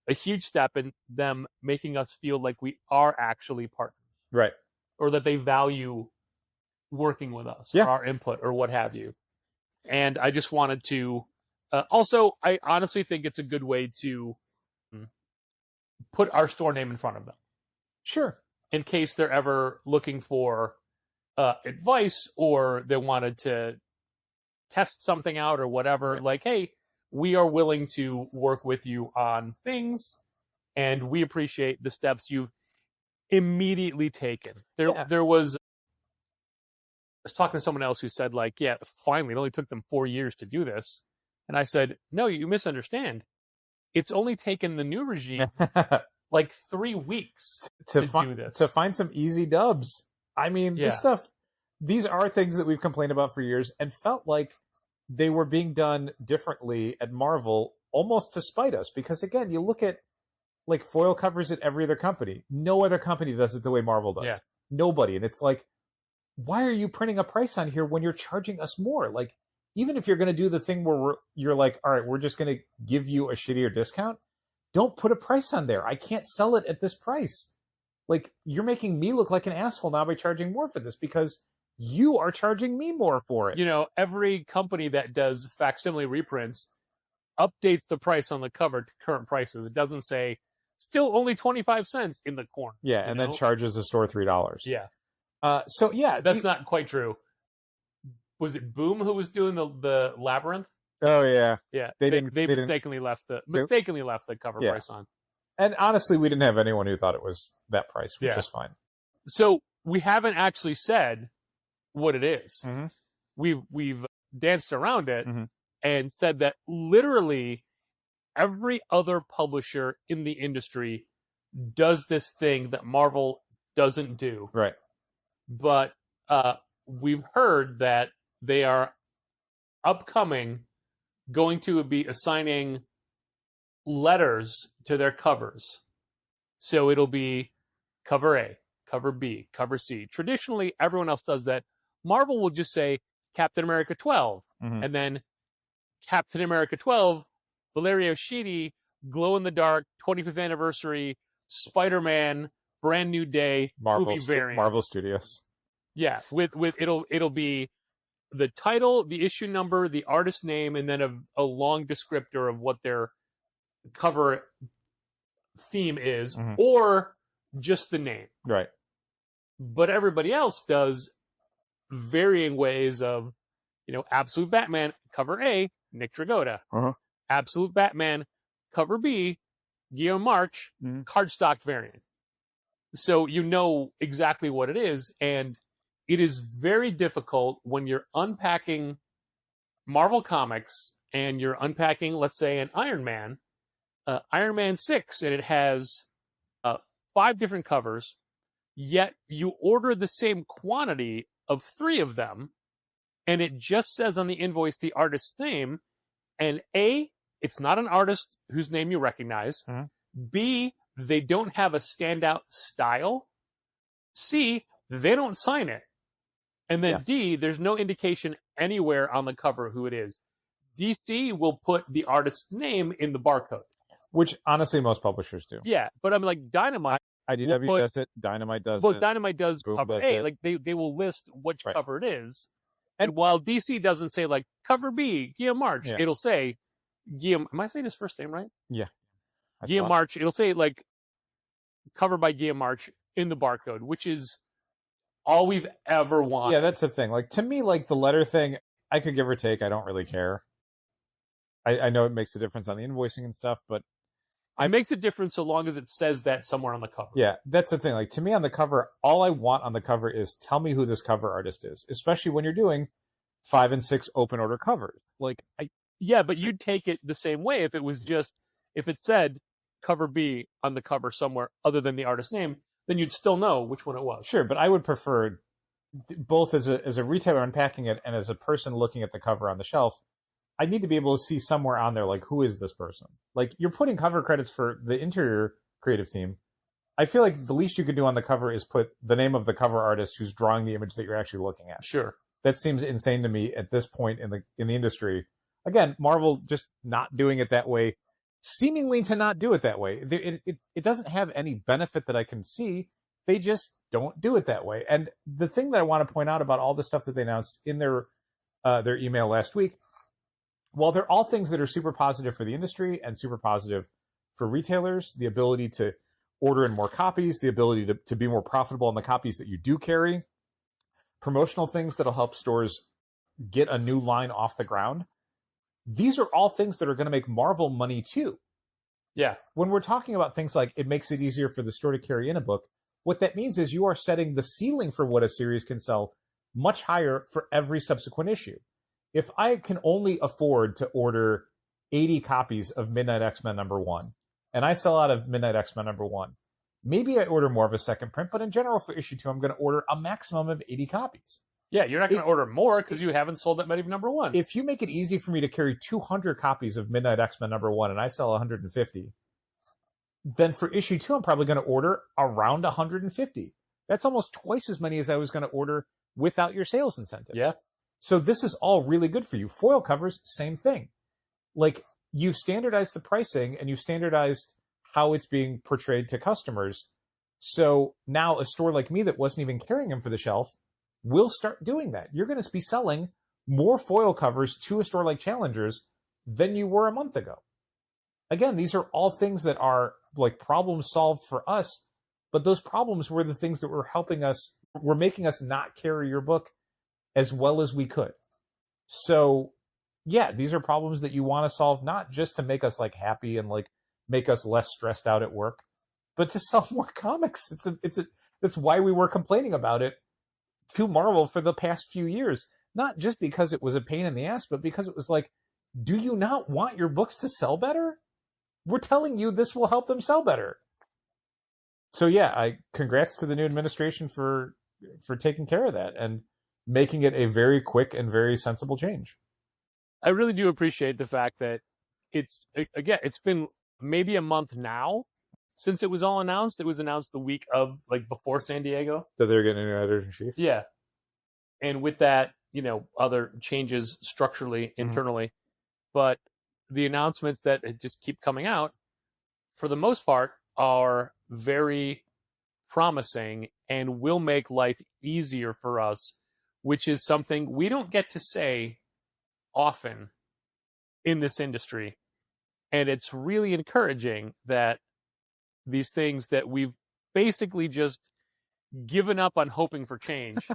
a huge step in them making us feel like we are actually partners, Right. or that they value working with us, Yeah. or our input, or what have you. And I just wanted to. Also, I honestly think it's a good way to put our store name in front of them, Sure. in case they're ever looking for advice, or they wanted to test something out or whatever. Like, hey, we are willing to work with you on things, and we appreciate the steps you've immediately taken. There was, I was talking to someone else who said, like, yeah, finally, it only took them 4 years to do this. And I said, no, you misunderstand. It's only taken the new regime like 3 weeks to do this. To find some easy dubs. I mean, Yeah. this stuff, these are things that we've complained about for years and felt like they were being done differently at Marvel, almost to spite us. Because again, you look at like foil covers at every other company. No other company does it the way Marvel does. Yeah. Nobody. And it's like, why are you printing a price on here when you're charging us more? Like, even if you're going to do the thing where you're like, all right, we're just going to give you a shittier discount, don't put a price on there. I can't sell it at this price. Like, you're making me look like an asshole now by charging more for this because you are charging me more for it. You know, every company that does facsimile reprints updates the price on the cover to current prices. It doesn't say still only 25 cents in the corner. Yeah, and then charges the store $3. Yeah. So yeah, that's not quite true. Was it Boom who was doing the Labyrinth? Oh yeah, yeah. They mistakenly left the cover price on. And honestly, we didn't have anyone who thought it was that price, which Yeah. is fine. So we haven't actually said what it is. Mm-hmm. We've danced around it Mm-hmm. and said that literally every other publisher in the industry does this thing that Marvel doesn't do. Right. But we've heard that they are upcoming going to be assigning letters to their covers. So it'll be cover A, cover B, cover C. Traditionally, everyone else does that. Marvel will just say Captain America 12, Mhm. and then Captain America 12, Valerio Schiti, Glow in the Dark, 25th anniversary, Spider-Man, Brand New Day, movie variant. Marvel Studios. Yeah, with it'll be the title, the issue number, the artist name, and then a long descriptor of what their cover theme is, Mhm. or just the name. Right. But everybody else does varying ways of, Absolute Batman, cover A, Nick Dragotta. Uh-huh. Absolute Batman, cover B, Guillaume March, Mhm. cardstock variant. So you know exactly what it is, and it is very difficult when you're unpacking Marvel Comics and you're unpacking, let's say, an Iron Man 6, and it has 5 different covers, yet you order the same quantity of 3 of them, and it just says on the invoice the artist's name, and A, it's not an artist whose name you recognize, Mhm. B, they don't have a standout style, C, they don't sign it, and then Yeah. D, there's no indication anywhere on the cover who it is. DC will put the artist's name in the barcode. Which honestly most publishers do. Yeah, but I'm like Dynamite. IDW Well, does it. Dynamite does Well, it. Dynamite does Boom cover does A. it. Like they will list which Right. cover it is, and while DC doesn't say like cover B, Guillaume March, Yeah. it'll say Guillaume. Am I saying his first name right? Yeah. Guillaume March. It'll say like cover by Guillaume March in the barcode, which is all we've ever wanted. Yeah, that's the thing. Like, to me, like the letter thing, I could give or take. I don't really care. I know it makes a difference on the invoicing and stuff, but It makes a difference so long as it says that somewhere on the cover. yeah, that's the thing. Like, to me on the cover, all I want on the cover is tell me who this cover artist is, especially when you're doing 5 and 6 open order covers. Like, Yeah, but you'd take it the same way if it said cover B on the cover somewhere other than the artist's name, then you'd still know which one it was. sure, but I would prefer both as a retailer unpacking it and as a person looking at the cover on the shelf. I need to be able to see somewhere on there, like, who is this person? Like, you're putting cover credits for the interior creative team. I feel like the least you could do on the cover is put the name of the cover artist who's drawing the image that you're actually looking at. Sure. That seems insane to me at this point in the industry. Again, Marvel just not doing it that way seemingly to not do it that way. It doesn't have any benefit that I can see. They just don't do it that way. And the thing that I want to point out about all the stuff that they announced in their email last week, while they're all things that are super positive for the industry and super positive for retailers, the ability to order in more copies, the ability to be more profitable on the copies that you do carry, promotional things that'll help stores get a new line off the ground. These are all things that are going to make Marvel money too. Yeah. When we're talking about things like it makes it easier for the store to carry in a book, what that means is you are setting the ceiling for what a series can sell much higher for every subsequent issue. If I can only afford to order 80 copies of Midnight X-Men #1, and I sell out of Midnight X-Men #1, maybe I order more of a second print, but in general for issue 2, I'm going to order a maximum of 80 copies. Yeah, you're not going to order more because you haven't sold that many of #1. If you make it easy for me to carry 200 copies of Midnight X-Men #1 and I sell 150, then for issue 2, I'm probably going to order around 150. That's almost twice as many as I was going to order without your sales incentives. Yeah. So this is all really good for you. Foil covers, same thing. Like, you've standardized the pricing and you've standardized how it's being portrayed to customers. So now a store like me that wasn't even carrying them for the shelf will start doing that. You're going to be selling more foil covers to a store like Challengers than you were a month ago. Again, these are all things that are like problems solved for us, but those problems were the things that were helping us, were making us not carry your book as well as we could. So yeah, these are problems that you want to solve, not just to make us like happy and like make us less stressed out at work, but to sell more comics. That's why we were complaining about it to Marvel for the past few years. Not just because it was a pain in the ass, but because it was like, do you not want your books to sell better? We're telling you this will help them sell better. So yeah, congrats to the new administration for taking care of that and making it a very quick and very sensible change. I really do appreciate the fact that it's been maybe a month now since it was all announced. It was announced the week of, like, before San Diego. So they're getting a new editor-in-chief? Yeah. And with that, other changes structurally, internally. But the announcements that just keep coming out, for the most part, are very promising and will make life easier for us, which is something we don't get to say often in this industry. And it's really encouraging that these things that we've basically just given up on hoping for change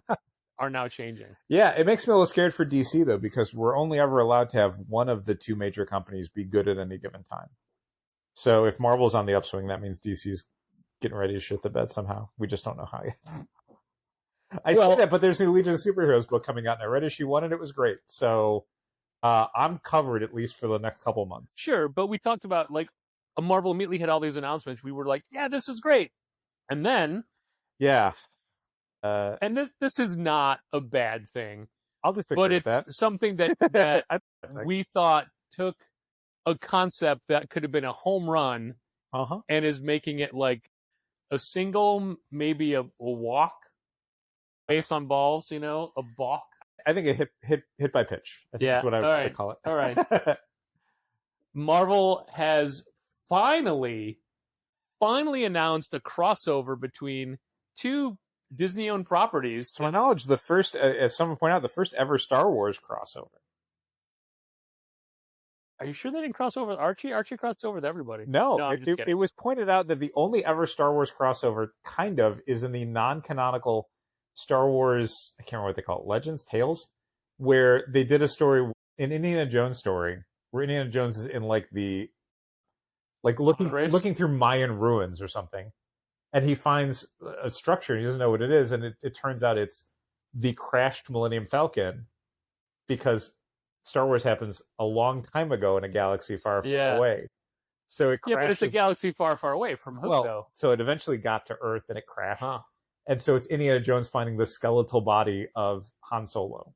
are now changing. Yeah, it makes me a little scared for DC, though, because we're only ever allowed to have one of the two major companies be good at any given time. So if Marvel's on the upswing, that means DC's getting ready to shit the bed somehow. We just don't know how yet. I say that, but there's a Legion of Superheroes book coming out, and I read issue 1, and it was great. So I'm covered at least for the next couple of months. Sure, but we talked about, like, Marvel immediately had all these announcements. We were like, yeah, this is great. And then... Yeah. And this is not a bad thing. I'll just but it's something that we thought took a concept that could have been a home run and is making it like a single, maybe a walk based on balls, a balk. I think it hit by pitch. I think that's what I would call it. All right. Marvel has finally announced a crossover between two Disney-owned properties. To my knowledge, the first, as someone pointed out, the first ever Star Wars crossover. Are you sure they didn't cross over with Archie? Archie crossed over with everybody. No, it was pointed out that the only ever Star Wars crossover, kind of, is in the non-canonical Star Wars, I can't remember what they call it, Legends? Tales? Where they did a story, an Indiana Jones story, where Indiana Jones is in looking through Mayan ruins or something. And he finds a structure, and he doesn't know what it is, and it turns out it's the crashed Millennium Falcon, because Star Wars happens a long time ago in a galaxy far, far away. So it crashed. Yeah, but it's a galaxy far, far away from who, though? So it eventually got to Earth, and it crashed. And so it's Indiana Jones finding the skeletal body of Han Solo.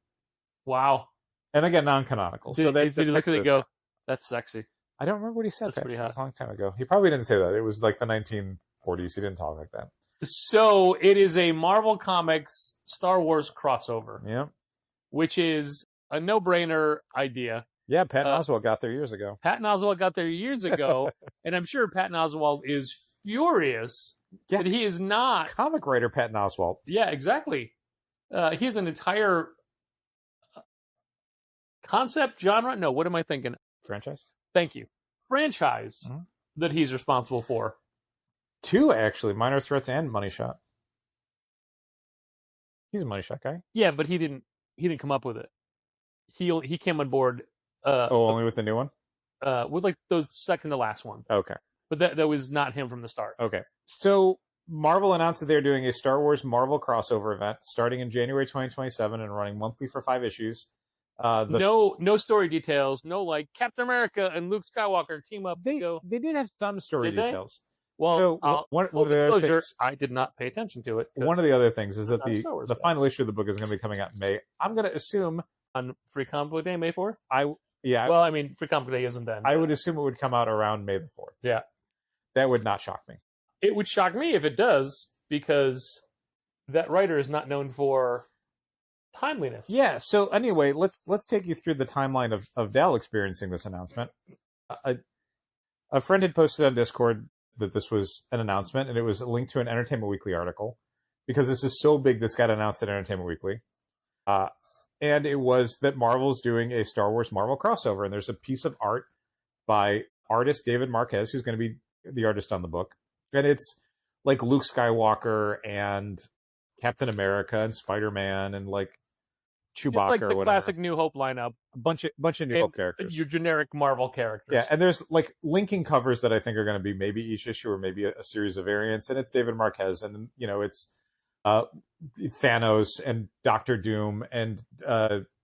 Wow. And again, non-canonical. Did he look at it and go, that's sexy? I don't remember what he said. That's pretty hot. It was a long time ago. He probably didn't say that. It was like the 1940s. He didn't talk like that. So it is a Marvel Comics Star Wars crossover. Yeah. Which is a no-brainer idea. Yeah, Patton Oswalt got there years ago. Patton Oswalt got there years ago, and I'm sure Patton Oswalt is furious that he is not. Comic writer Patton Oswalt. Yeah, exactly. He has an entire concept, genre. No, what am I thinking? Franchise? Thank you. Franchise that he's responsible for. 2, actually. Minor Threats and Money Shot. He's a Money Shot guy. Yeah, but he didn't come up with it. He came on board. Only with the new one? With like the second to last one. Okay. But that was not him from the start. Okay. So Marvel announced that they're doing a Star Wars Marvel crossover event starting in January 2027 and running monthly for 5 issues. No story details. No like Captain America and Luke Skywalker team up. They did have some story details. Well, so one of the other things, I did not pay attention to it. One of the other things is that the final issue of the book is going to be coming out in May. I'm going to assume on Free Comic Book Day, May 4th. Well, I mean, Free Comic Book Day isn't then. I would assume it would come out around May the 4th. Yeah, that would not shock me. It would shock me if it does, because that writer is not known for timeliness. Yeah. So anyway, let's take you through the timeline of Dal experiencing this announcement. A friend had posted on Discord that this was an announcement, and it was linked to an Entertainment Weekly article, because this is so big. This got announced at Entertainment Weekly, and it was that Marvel's doing a Star Wars Marvel crossover, and there's a piece of art by artist David Marquez, who's going to be the artist on the book, and it's like Luke Skywalker and Captain America and Spider-Man and like Chewbacca, it's like the or whatever. Classic New Hope lineup. A bunch of New Hope characters. Your generic Marvel characters. Yeah, and there's like linking covers that I think are going to be maybe each issue or maybe a series of variants, and it's David Marquez, and it's Thanos and Doctor Doom and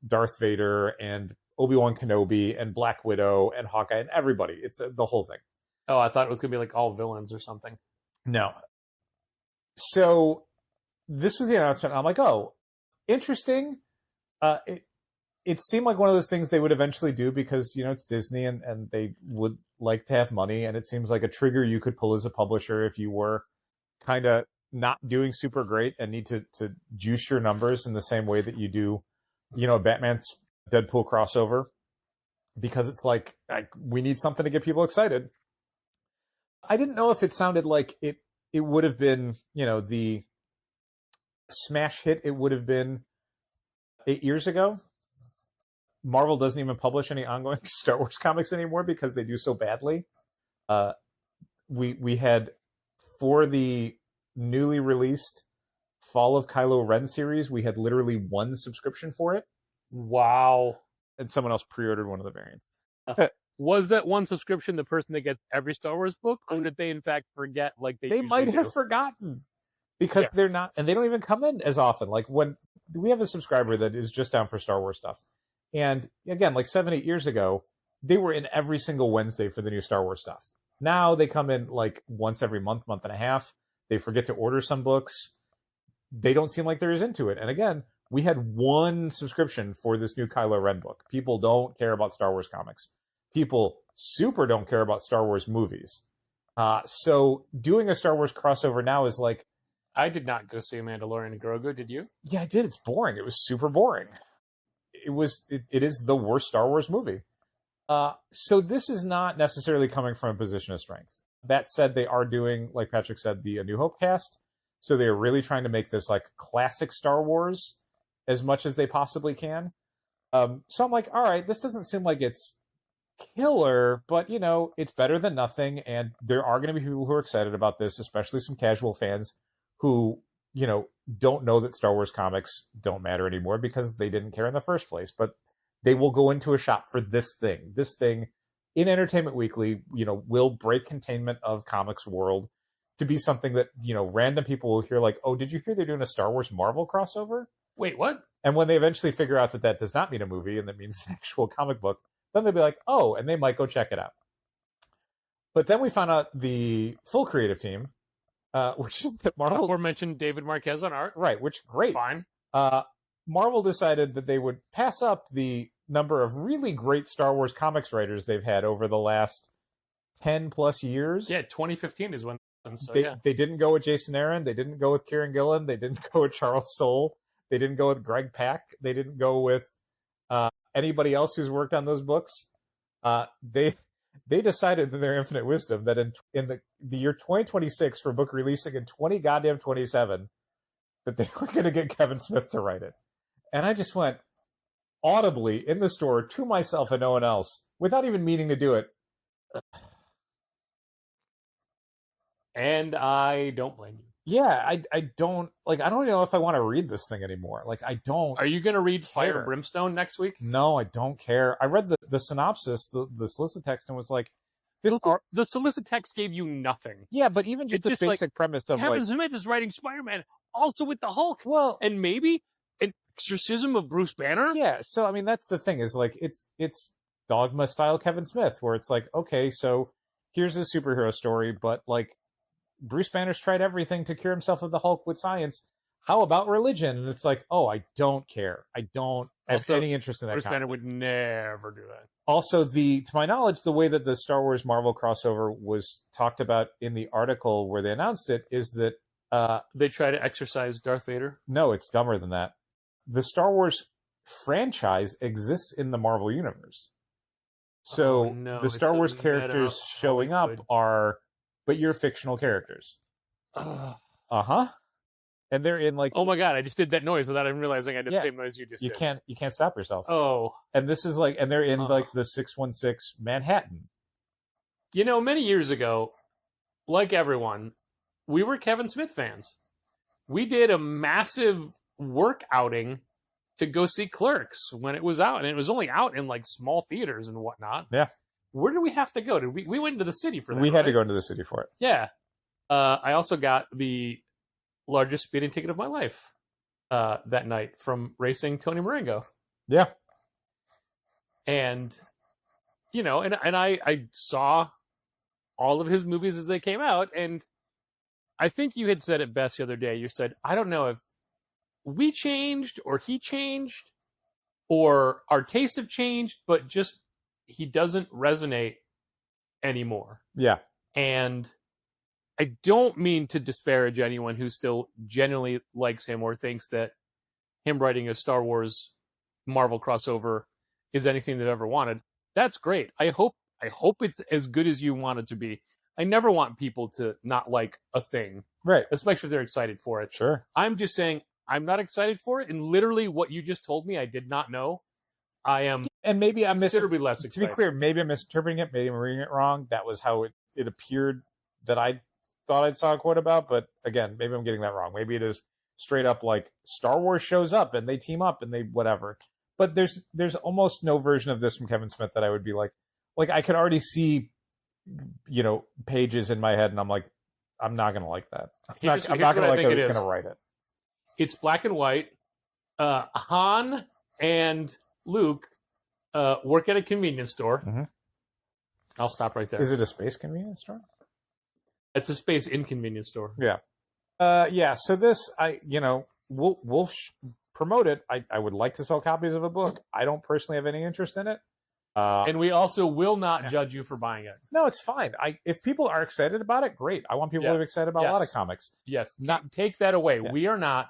Darth Vader and Obi-Wan Kenobi and Black Widow and Hawkeye and everybody. It's the whole thing. Oh, I thought it was going to be like all villains or something. No. So this was the announcement. I'm like, oh, interesting. It seemed like one of those things they would eventually do because, it's Disney and they would like to have money. And it seems like a trigger you could pull as a publisher if you were kind of not doing super great and need to juice your numbers in the same way that you do, a Batman's Deadpool crossover, because it's like we need something to get people excited. I didn't know if it sounded like it would have been, the smash hit it would have been 8 years ago. Marvel doesn't even publish any ongoing Star Wars comics anymore because they do so badly. We had, for the newly released Fall of Kylo Ren series, we had literally 1 subscription for it. Wow. And someone else pre-ordered one of the variants. Was that 1 subscription the person that gets every Star Wars book, or did they in fact forget like they might have forgotten? Because they're not, and they don't even come in as often. Like when we have a subscriber that is just down for Star Wars stuff. And again, like 7-8 years ago, they were in every single Wednesday for the new Star Wars stuff. Now they come in like once every month and a half. They forget to order some books. They don't seem like they're as into it. And again, we had 1 subscription for this new Kylo Ren book. People don't care about Star Wars comics. People super don't care about Star Wars movies. So doing a Star Wars crossover now is like, I did not go see Mandalorian and Grogu. Did you? Yeah, I did. It's boring. It was super boring. It is the worst Star Wars movie. So this is not necessarily coming from a position of strength. That said, they are doing, like Patrick said, the A New Hope cast. So they're really trying to make this like classic Star Wars as much as they possibly can. So I'm like, all right, this doesn't seem like it's killer, but it's better than nothing. And there are going to be people who are excited about this, especially some casual fans who, don't know that Star Wars comics don't matter anymore because they didn't care in the first place. But they will go into a shop for this thing. This thing in Entertainment Weekly, will break containment of comics world to be something that, random people will hear like, oh, did you hear they're doing a Star Wars Marvel crossover? Wait, what? And when they eventually figure out that does not mean a movie and that means an actual comic book, then they'll be like, oh, and they might go check it out. But then we found out the full creative team, which is that Marvel... Aforementioned David Marquez on art. Right, which, great. Fine. Marvel decided that they would pass up the number of really great Star Wars comics writers they've had over the last 10 plus years. Yeah, 2015 is when. So, they didn't go with Jason Aaron. They didn't go with Kieran Gillen. They didn't go with Charles Soule. They didn't go with Greg Pak. They didn't go with anybody else who's worked on those books, they decided in their infinite wisdom that in the year 2026 for book releasing in 27 that they were going to get Kevin Smith to write it. And I just went audibly in the store to myself and no one else, without even meaning to do it. And I don't blame you. Yeah, I don't know if I want to read this thing anymore. Like, I don't. Are you going to read Fire care. and Brimstone next week? No, I don't care. I read the synopsis, the solicit text, and was like, The solicit text gave you nothing. yeah, but even just It's the just basic premise of Kevin like, Smith is writing Spider-Man also with the Hulk. well, And maybe an exorcism of Bruce Banner? yeah. So I mean, that's the thing is like it's Dogma style Kevin Smith, where it's like, okay, so here's a superhero story, but like Bruce Banner's tried everything to cure himself of the Hulk with science. How about religion? And it's like, oh, I don't care. I don't have Also, any interest in that Bruce Banner concept. would never do that. Also, to my knowledge, the way that the Star Wars Marvel crossover was talked about in the article where they announced it is that They try to exorcise Darth Vader? no, it's dumber than that. The Star Wars franchise exists in the Marvel universe. So Oh, no, the it's Star so Wars meta. characters showing up Hollywood. are, but you're fictional characters. Ugh. Uh-huh. And they're in like, Oh my god, I just did that noise without even realizing I did Yeah. the same noise you just you did. can't stop yourself. Oh. And this is like, and they're in Uh-huh. like the 616 Manhattan. You know, many years ago, like everyone, we were Kevin Smith fans. We did a massive work outing to go see Clerks when it was out, and it was only out in like small theaters and whatnot. Yeah. Where did we have to go? Did we went into the city for that? We had to right? go into the city for it. Yeah. I also got the largest speeding ticket of my life that night from racing Tony Marengo. Yeah. And, you know, and I saw all of his movies as they came out. And I think you had said it best the other day. You said, I don't know if we changed or he changed or our tastes have changed, but just he doesn't resonate anymore. Yeah. And I don't mean to disparage anyone who still genuinely likes him or thinks that him writing a Star Wars Marvel crossover is anything they've ever wanted. That's great. I hope it's as good as you want it to be. I never want people to not like a thing, Right. especially if they're excited for it. Sure. I'm just saying I'm not excited for it, and literally what you just told me I did not know. I am And maybe I'm considerably less to excited. be clear, maybe I'm misinterpreting it, maybe I'm reading it wrong. That was how it appeared that I thought I saw a quote about, but again, maybe I'm getting that wrong. Maybe it is straight up like Star Wars shows up and they team up and they whatever. But there's almost no version of this from Kevin Smith that I would be like I could already see, you know, pages in my head and I'm like, I'm not gonna like that. Here's I'm not what gonna I like think how it he's is. gonna write it. It's black and white. Han and Luke work at a convenience store. Mhm. I'll stop right there. Is it a space convenience store? It's a space inconvenience store. Yeah. Yeah. So this, we'll promote it. I would like to sell copies of a book. I don't personally have any interest in it. And we also will not judge you for buying it. No, it's fine. If people are excited about it, great. I want people Yeah. to be excited about a lot Yes. of comics. Yes, not take that away. Yeah. We are not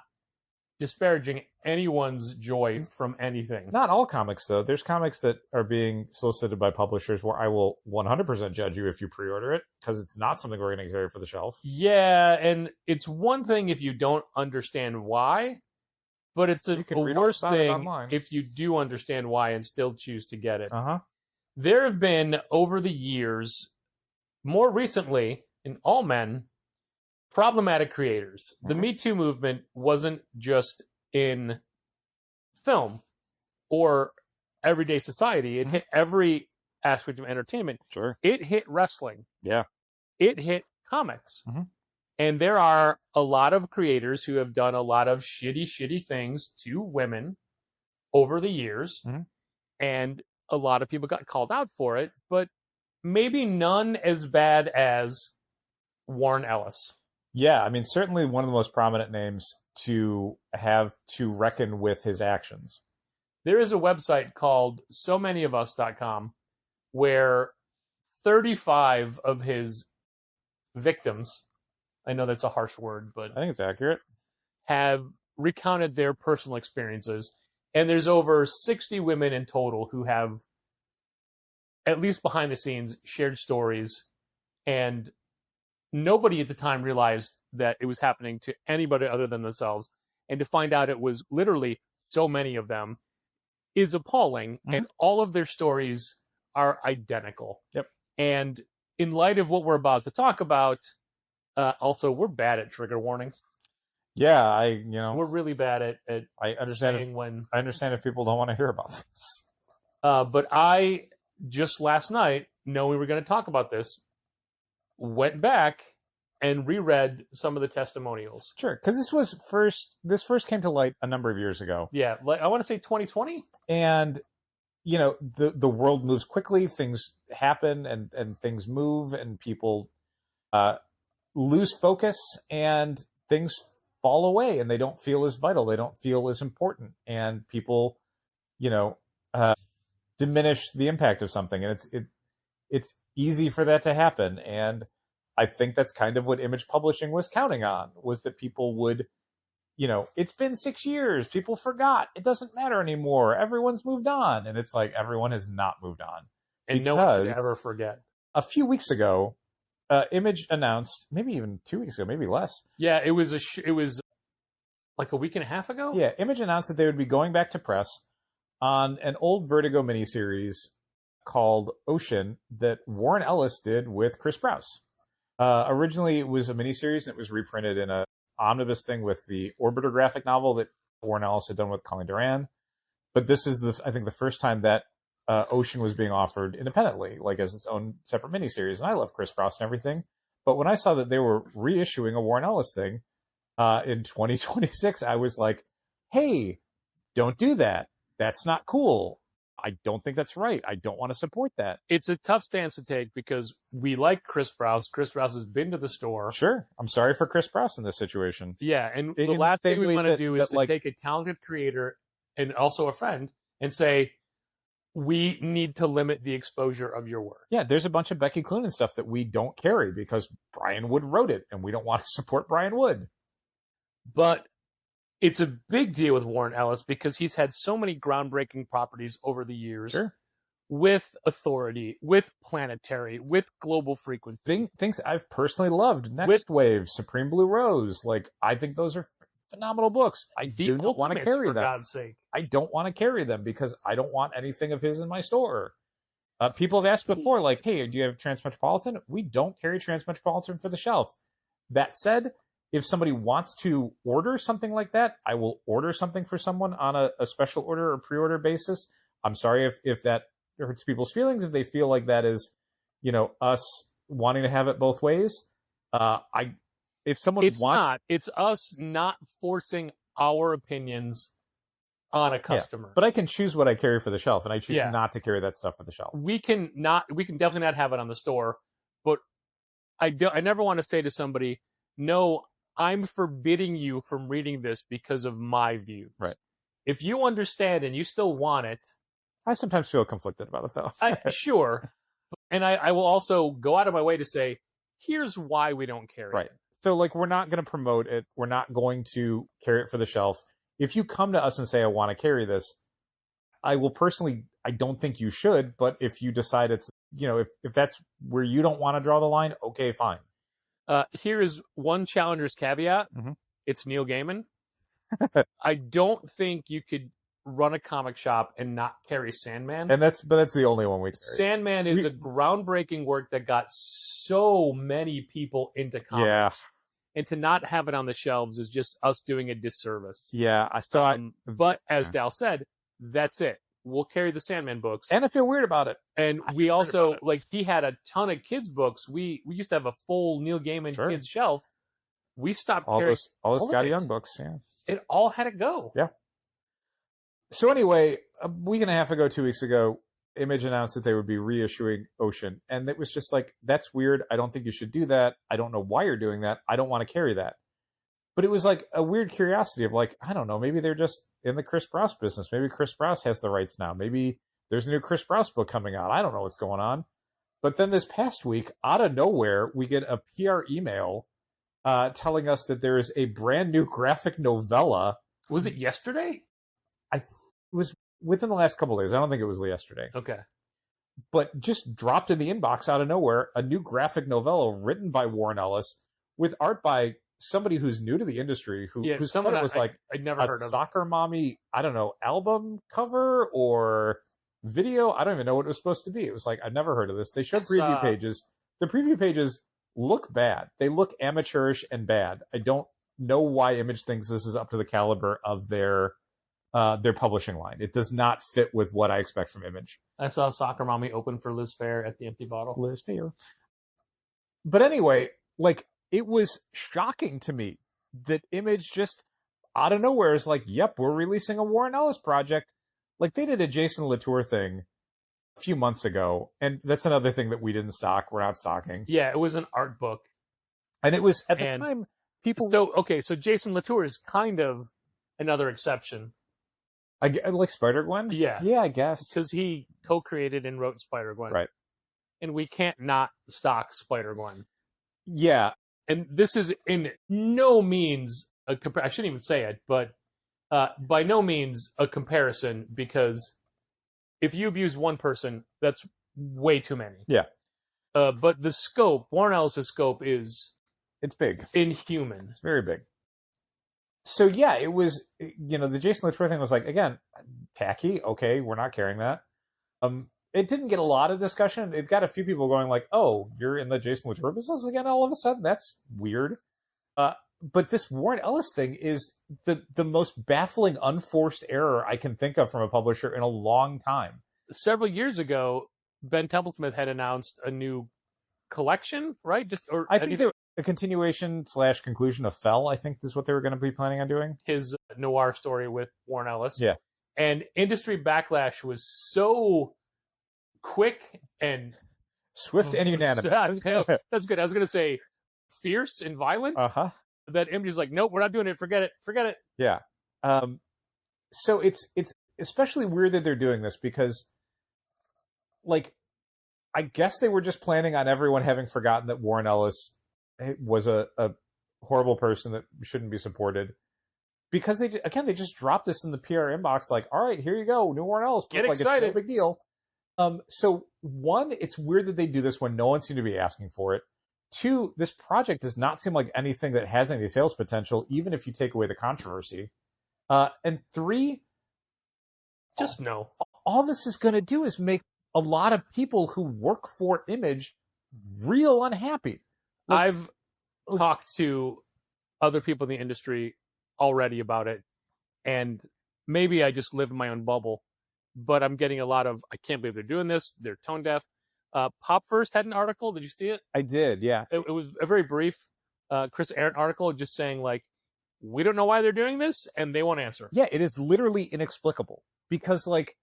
disparaging anyone's joy from anything. Not all comics, though. There's comics that are being solicited by publishers where I will 100% judge you if you pre-order it because it's not something we're going to carry for the shelf. Yeah, and it's one thing if you don't understand why, but it's a You can read all worse about it thing online. if you do understand why and still choose to get it. Uh-huh. There have been, over the years, more recently, in all men, problematic creators. The Me Too movement wasn't just in film or everyday society. It hit every aspect of entertainment. Sure. It hit wrestling. Yeah. It hit comics. Mhm. And there are a lot of creators who have done a lot of shitty things to women over the years. Mhm. And a lot of people got called out for it, but maybe none as bad as Warren Ellis. Yeah, I mean, certainly one of the most prominent names to have to reckon with his actions. There is a website called SoManyOfUs.com where 35 of his victims, I know that's a harsh word, but I think it's accurate. have recounted their personal experiences. And there's over 60 women in total who have, at least behind the scenes, shared stories. And nobody at the time realized that it was happening to anybody other than themselves. And to find out it was literally so many of them is appalling. Mm-hmm. And all of their stories are identical. Yep. And in light of what we're about to talk about, also, we're bad at trigger warnings. Yeah, we're really bad at I understand saying when. I understand if people don't want to hear about this. But I just last night, knowing we were going to talk about this, went back and reread some of the testimonials. Sure, because this first came to light a number of years ago. Yeah, like I want to say 2020. And the world moves quickly, things happen and things move, and people lose focus, and things fall away, and they don't feel as vital, they don't feel as important, and people diminish the impact of something, and it's easy for that to happen. And I think that's kind of what Image Publishing was counting on, was that people would, it's been 6 years, people forgot, it doesn't matter anymore, everyone's moved on. And it's like, everyone has not moved on. And no one could ever forget. A few weeks ago, Image announced, maybe even 2 weeks ago, maybe less. Yeah, it was like a week and a half ago. Yeah, Image announced that they would be going back to press on an old Vertigo miniseries called Ocean that Warren Ellis did with Chris Sprouse. Originally, it was a miniseries, and it was reprinted in a omnibus thing with the Orbiter graphic novel that Warren Ellis had done with Colleen Doran. But this is, I think, the first time that Ocean was being offered independently, like as its own separate miniseries. And I love Chris Sprouse and everything. But when I saw that they were reissuing a Warren Ellis thing in 2026, I was like, hey, don't do that. That's not cool. I don't think that's right. I don't want to support that. It's a tough stance to take because we like Chris Sprouse. Chris Sprouse has been to the store. Sure. I'm sorry for Chris Sprouse in this situation. Yeah, and the last thing we want to do is to take a talented creator and also a friend and say, we need to limit the exposure of your work. Yeah, there's a bunch of Becky Cloonan stuff that we don't carry because Brian Wood wrote it, and we don't want to support Brian Wood. But it's a big deal with Warren Ellis because he's had so many groundbreaking properties over the years. Sure. With Authority, with Planetary, with Global Frequency. Things I've personally loved. Next Wave, Supreme Blue Rose. Like, I think those are phenomenal books. I do not want to carry them. For God's sake. I don't want to carry them because I don't want anything of his in my store. People have asked before, like, hey, do you have Transmetropolitan? We don't carry Transmetropolitan for the shelf. That said, if somebody wants to order something like that, I will order something for someone on a special order or pre-order basis. I'm sorry if that hurts people's feelings, if they feel like that is, us wanting to have it both ways. If someone wants... It's us not forcing our opinions on a customer. Yeah, but I can choose what I carry for the shelf, and I choose not to carry that stuff for the shelf. We can definitely not have it on the store, but I never want to say to somebody, no, I'm forbidding you from reading this because of my views. Right. If you understand and you still want it. I sometimes feel conflicted about it, though. Sure. And I will also go out of my way to say, here's why we don't carry it. So, like, we're not going to promote it. We're not going to carry it for the shelf. If you come to us and say, I want to carry this, I will personally, I don't think you should, but if you decide it's, if that's where you don't want to draw the line, okay, fine. Here is one challenger's caveat. Mm-hmm. It's Neil Gaiman. I don't think you could run a comic shop and not carry Sandman. But that's the only one we carry. Sandman is a groundbreaking work that got so many people into comics. Yeah. And to not have it on the shelves is just us doing a disservice. Yeah. But as Dal said, that's it. We'll carry the Sandman books. And I feel weird about it. And we also, like, he had a ton of kids' books. We used to have a full Neil Gaiman kids shelf. We stopped carrying all those Scotty Young books. Yeah. It all had to go. Yeah. So anyway, a week and a half ago, 2 weeks ago, Image announced that they would be reissuing Ocean. And it was just like, that's weird. I don't think you should do that. I don't know why you're doing that. I don't want to carry that. But it was like a weird curiosity of like, I don't know, maybe they're just in the Chris Sprouse business. Maybe Chris Sprouse has the rights now. Maybe there's a new Chris Sprouse book coming out. I don't know what's going on. But then this past week, out of nowhere, we get a PR email telling us that there is a brand new graphic novella. Was it yesterday? was within the last couple of days. I don't think it was yesterday. Okay. But just dropped in the inbox out of nowhere a new graphic novella written by Warren Ellis with art by somebody who's new to the industry, whose someone credit was I'd never heard of. Soccer Mommy, I don't know, album cover or video. I don't even know what it was supposed to be. It was like, I'd never heard of this. They showed preview pages. The preview pages look bad. They look amateurish and bad. I don't know why Image thinks this is up to the caliber of their publishing line. It does not fit with what I expect from Image. I saw Soccer Mommy open for Liz Phair at the Empty Bottle. Liz Phair. But anyway, like, it was shocking to me that Image just out of nowhere is like, yep, we're releasing a Warren Ellis project. Like, they did a Jason Latour thing a few months ago, and that's another thing that we didn't stock. We're not stocking. Yeah, it was an art book. And it was, at the time, people... So Jason Latour is kind of another exception. Like Spider-Gwen? Yeah. Yeah, I guess. Because he co-created and wrote Spider-Gwen. Right. And we can't not stock Spider-Gwen. Yeah. And this is in no means I shouldn't even say it, but by no means a comparison, because if you abuse one person, that's way too many. Yeah. But the scope, Warren Ellis' scope is... It's big. Inhuman. It's very big. So yeah, it was, the Jason Latour thing was like, again, tacky. Okay, we're not carrying that. It didn't get a lot of discussion. It got a few people going like, oh, you're in the Jason Latour business again all of a sudden? That's weird. But this Warren Ellis thing is the most baffling, unforced error I can think of from a publisher in a long time. Several years ago, Ben Templesmith had announced a new collection, right? I think a continuation / conclusion of Fell, I think is what they were going to be planning on doing. His noir story with Warren Ellis. Yeah. And industry backlash was so quick and... Swift and unanimous. That's good. I was going to say fierce and violent. Uh-huh. That Image's like, nope, we're not doing it. Forget it. Yeah. So it's especially weird that they're doing this because, like, I guess they were just planning on everyone having forgotten that Warren Ellis was a horrible person that shouldn't be supported. Because they just dropped this in the PR inbox, like, all right, here you go, new Warren Ellis. Get It's excited. no big deal. So one, it's weird that they do this when no one seemed to be asking for it. Two, this project does not seem like anything that has any sales potential, even if you take away the controversy. And three, just no. All this is going to do is make a lot of people who work for Image real unhappy. Like, I've talked to other people in the industry already about it, and maybe I just live in my own bubble, but I'm getting a lot of, I can't believe they're doing this. They're tone deaf. Pop First had an article. Did you see it? I did, yeah. It was a very brief Chris Arendt article just saying, like, we don't know why they're doing this, and they won't answer. Yeah, it is literally inexplicable. Because, like,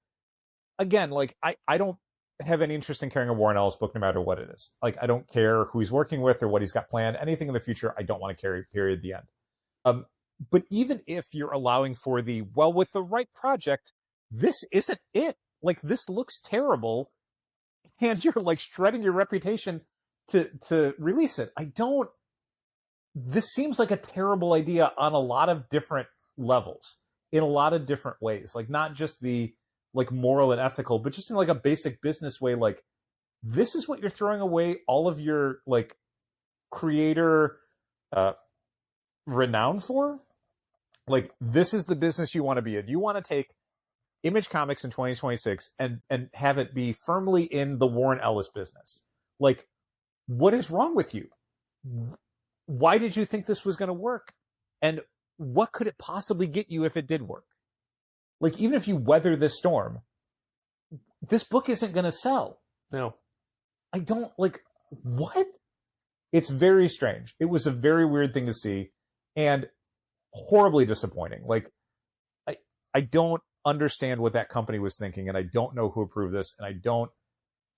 again, like, I don't have any interest in carrying a Warren Ellis book no matter what it is. Like, I don't care who he's working with or what he's got planned. Anything in the future, I don't want to carry, period, the end. But even if you're allowing for with the right project, this isn't it. Like, this looks terrible, and you're, like, shredding your reputation to release it. This seems like a terrible idea on a lot of different levels, in a lot of different ways. Like, not just the, like, moral and ethical, but just in, like, a basic business way. Like, this is what you're throwing away all of your, like, creator renown for? Like, this is the business you want to be in. You want to take Image Comics in 2026 and have it be firmly in the Warren Ellis business. Like, what is wrong with you? Why did you think this was going to work? And what could it possibly get you if it did work? Like, even if you weather this storm, this book isn't going to sell. No. I don't, like, what? It's very strange. It was a very weird thing to see and horribly disappointing. Like, I don't understand what that company was thinking, and I don't know who approved this, and I don't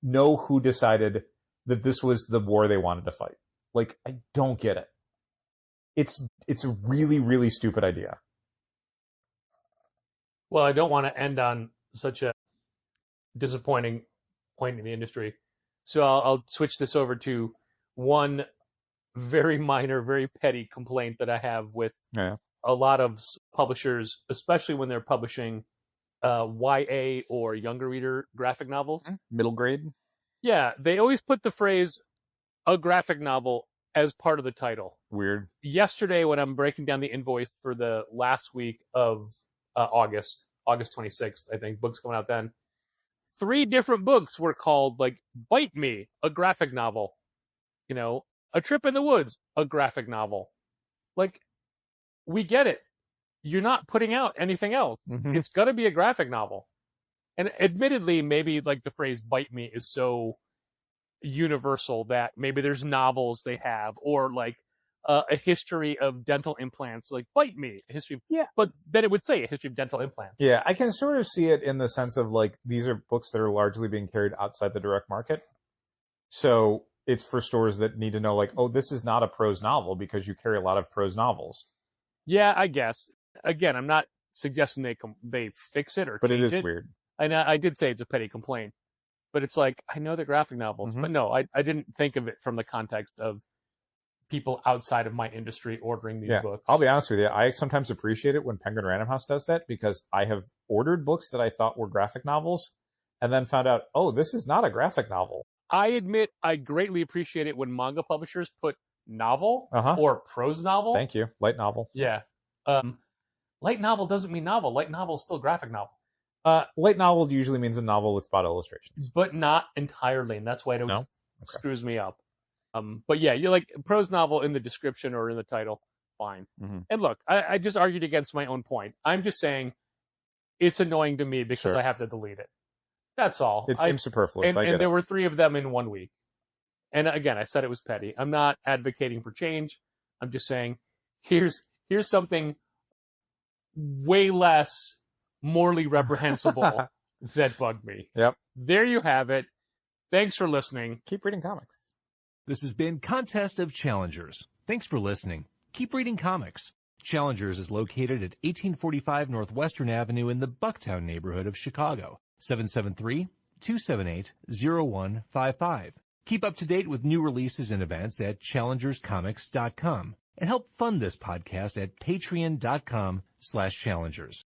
know who decided that this was the war they wanted to fight. Like, I don't get it. It's a really, really stupid idea. Well, I don't want to end on such a disappointing point in the industry. So I'll switch this over to one very minor, very petty complaint that I have with a lot of publishers, especially when they're publishing YA or younger reader graphic novels. Middle grade. Yeah, they always put the phrase "a graphic novel" as part of the title. Weird. Yesterday, when I'm breaking down the invoice for the last week of August 26th, I think, books coming out then, 3 different books were called, like, Bite Me, a graphic novel. You know, A Trip in the Woods, a graphic novel. Like, we get it. You're not putting out anything else. Mm-hmm. It's got to be a graphic novel. And admittedly, maybe, like, the phrase "bite me" is so universal that maybe there's novels they have, or, like, a history of dental implants, like "Bite Me," a history. Yeah. But then it would say a history of dental implants. Yeah, I can sort of see it in the sense of, like, these are books that are largely being carried outside the direct market. So it's for stores that need to know, like, oh, this is not a prose novel because you carry a lot of prose novels. Yeah, I guess. Again, I'm not suggesting they fix it or But change it is it. weird. And I did say it's a petty complaint. But it's like, I know they're graphic novels. Mm-hmm. But no, I didn't think of it from the context of people outside of my industry ordering these books. I'll be honest with you. I sometimes appreciate it when Penguin Random House does that, because I have ordered books that I thought were graphic novels and then found out, oh, this is not a graphic novel. I admit I greatly appreciate it when manga publishers put novel or prose novel. Thank you. Light novel. Yeah. Light novel doesn't mean novel. Light novel is still graphic novel. Light novel usually means a novel with spot illustrations. But not entirely, and that's why it screws me up. But yeah, you're like, prose novel in the description or in the title, fine. Mm-hmm. And look, I just argued against my own point. I'm just saying it's annoying to me because I have to delete it. That's all. It seems superfluous. And there were 3 of them in 1 week. And again, I said it was petty. I'm not advocating for change. I'm just saying, here's something way less morally reprehensible that bugged me. Yep. There you have it. Thanks for listening. Keep reading comics. This has been Contest of Challengers. Thanks for listening. Keep reading comics. Challengers is located at 1845 Northwestern Avenue in the Bucktown neighborhood of Chicago. 773-278-0155. Keep up to date with new releases and events at challengerscomics.com, and help fund this podcast at patreon.com/challengers.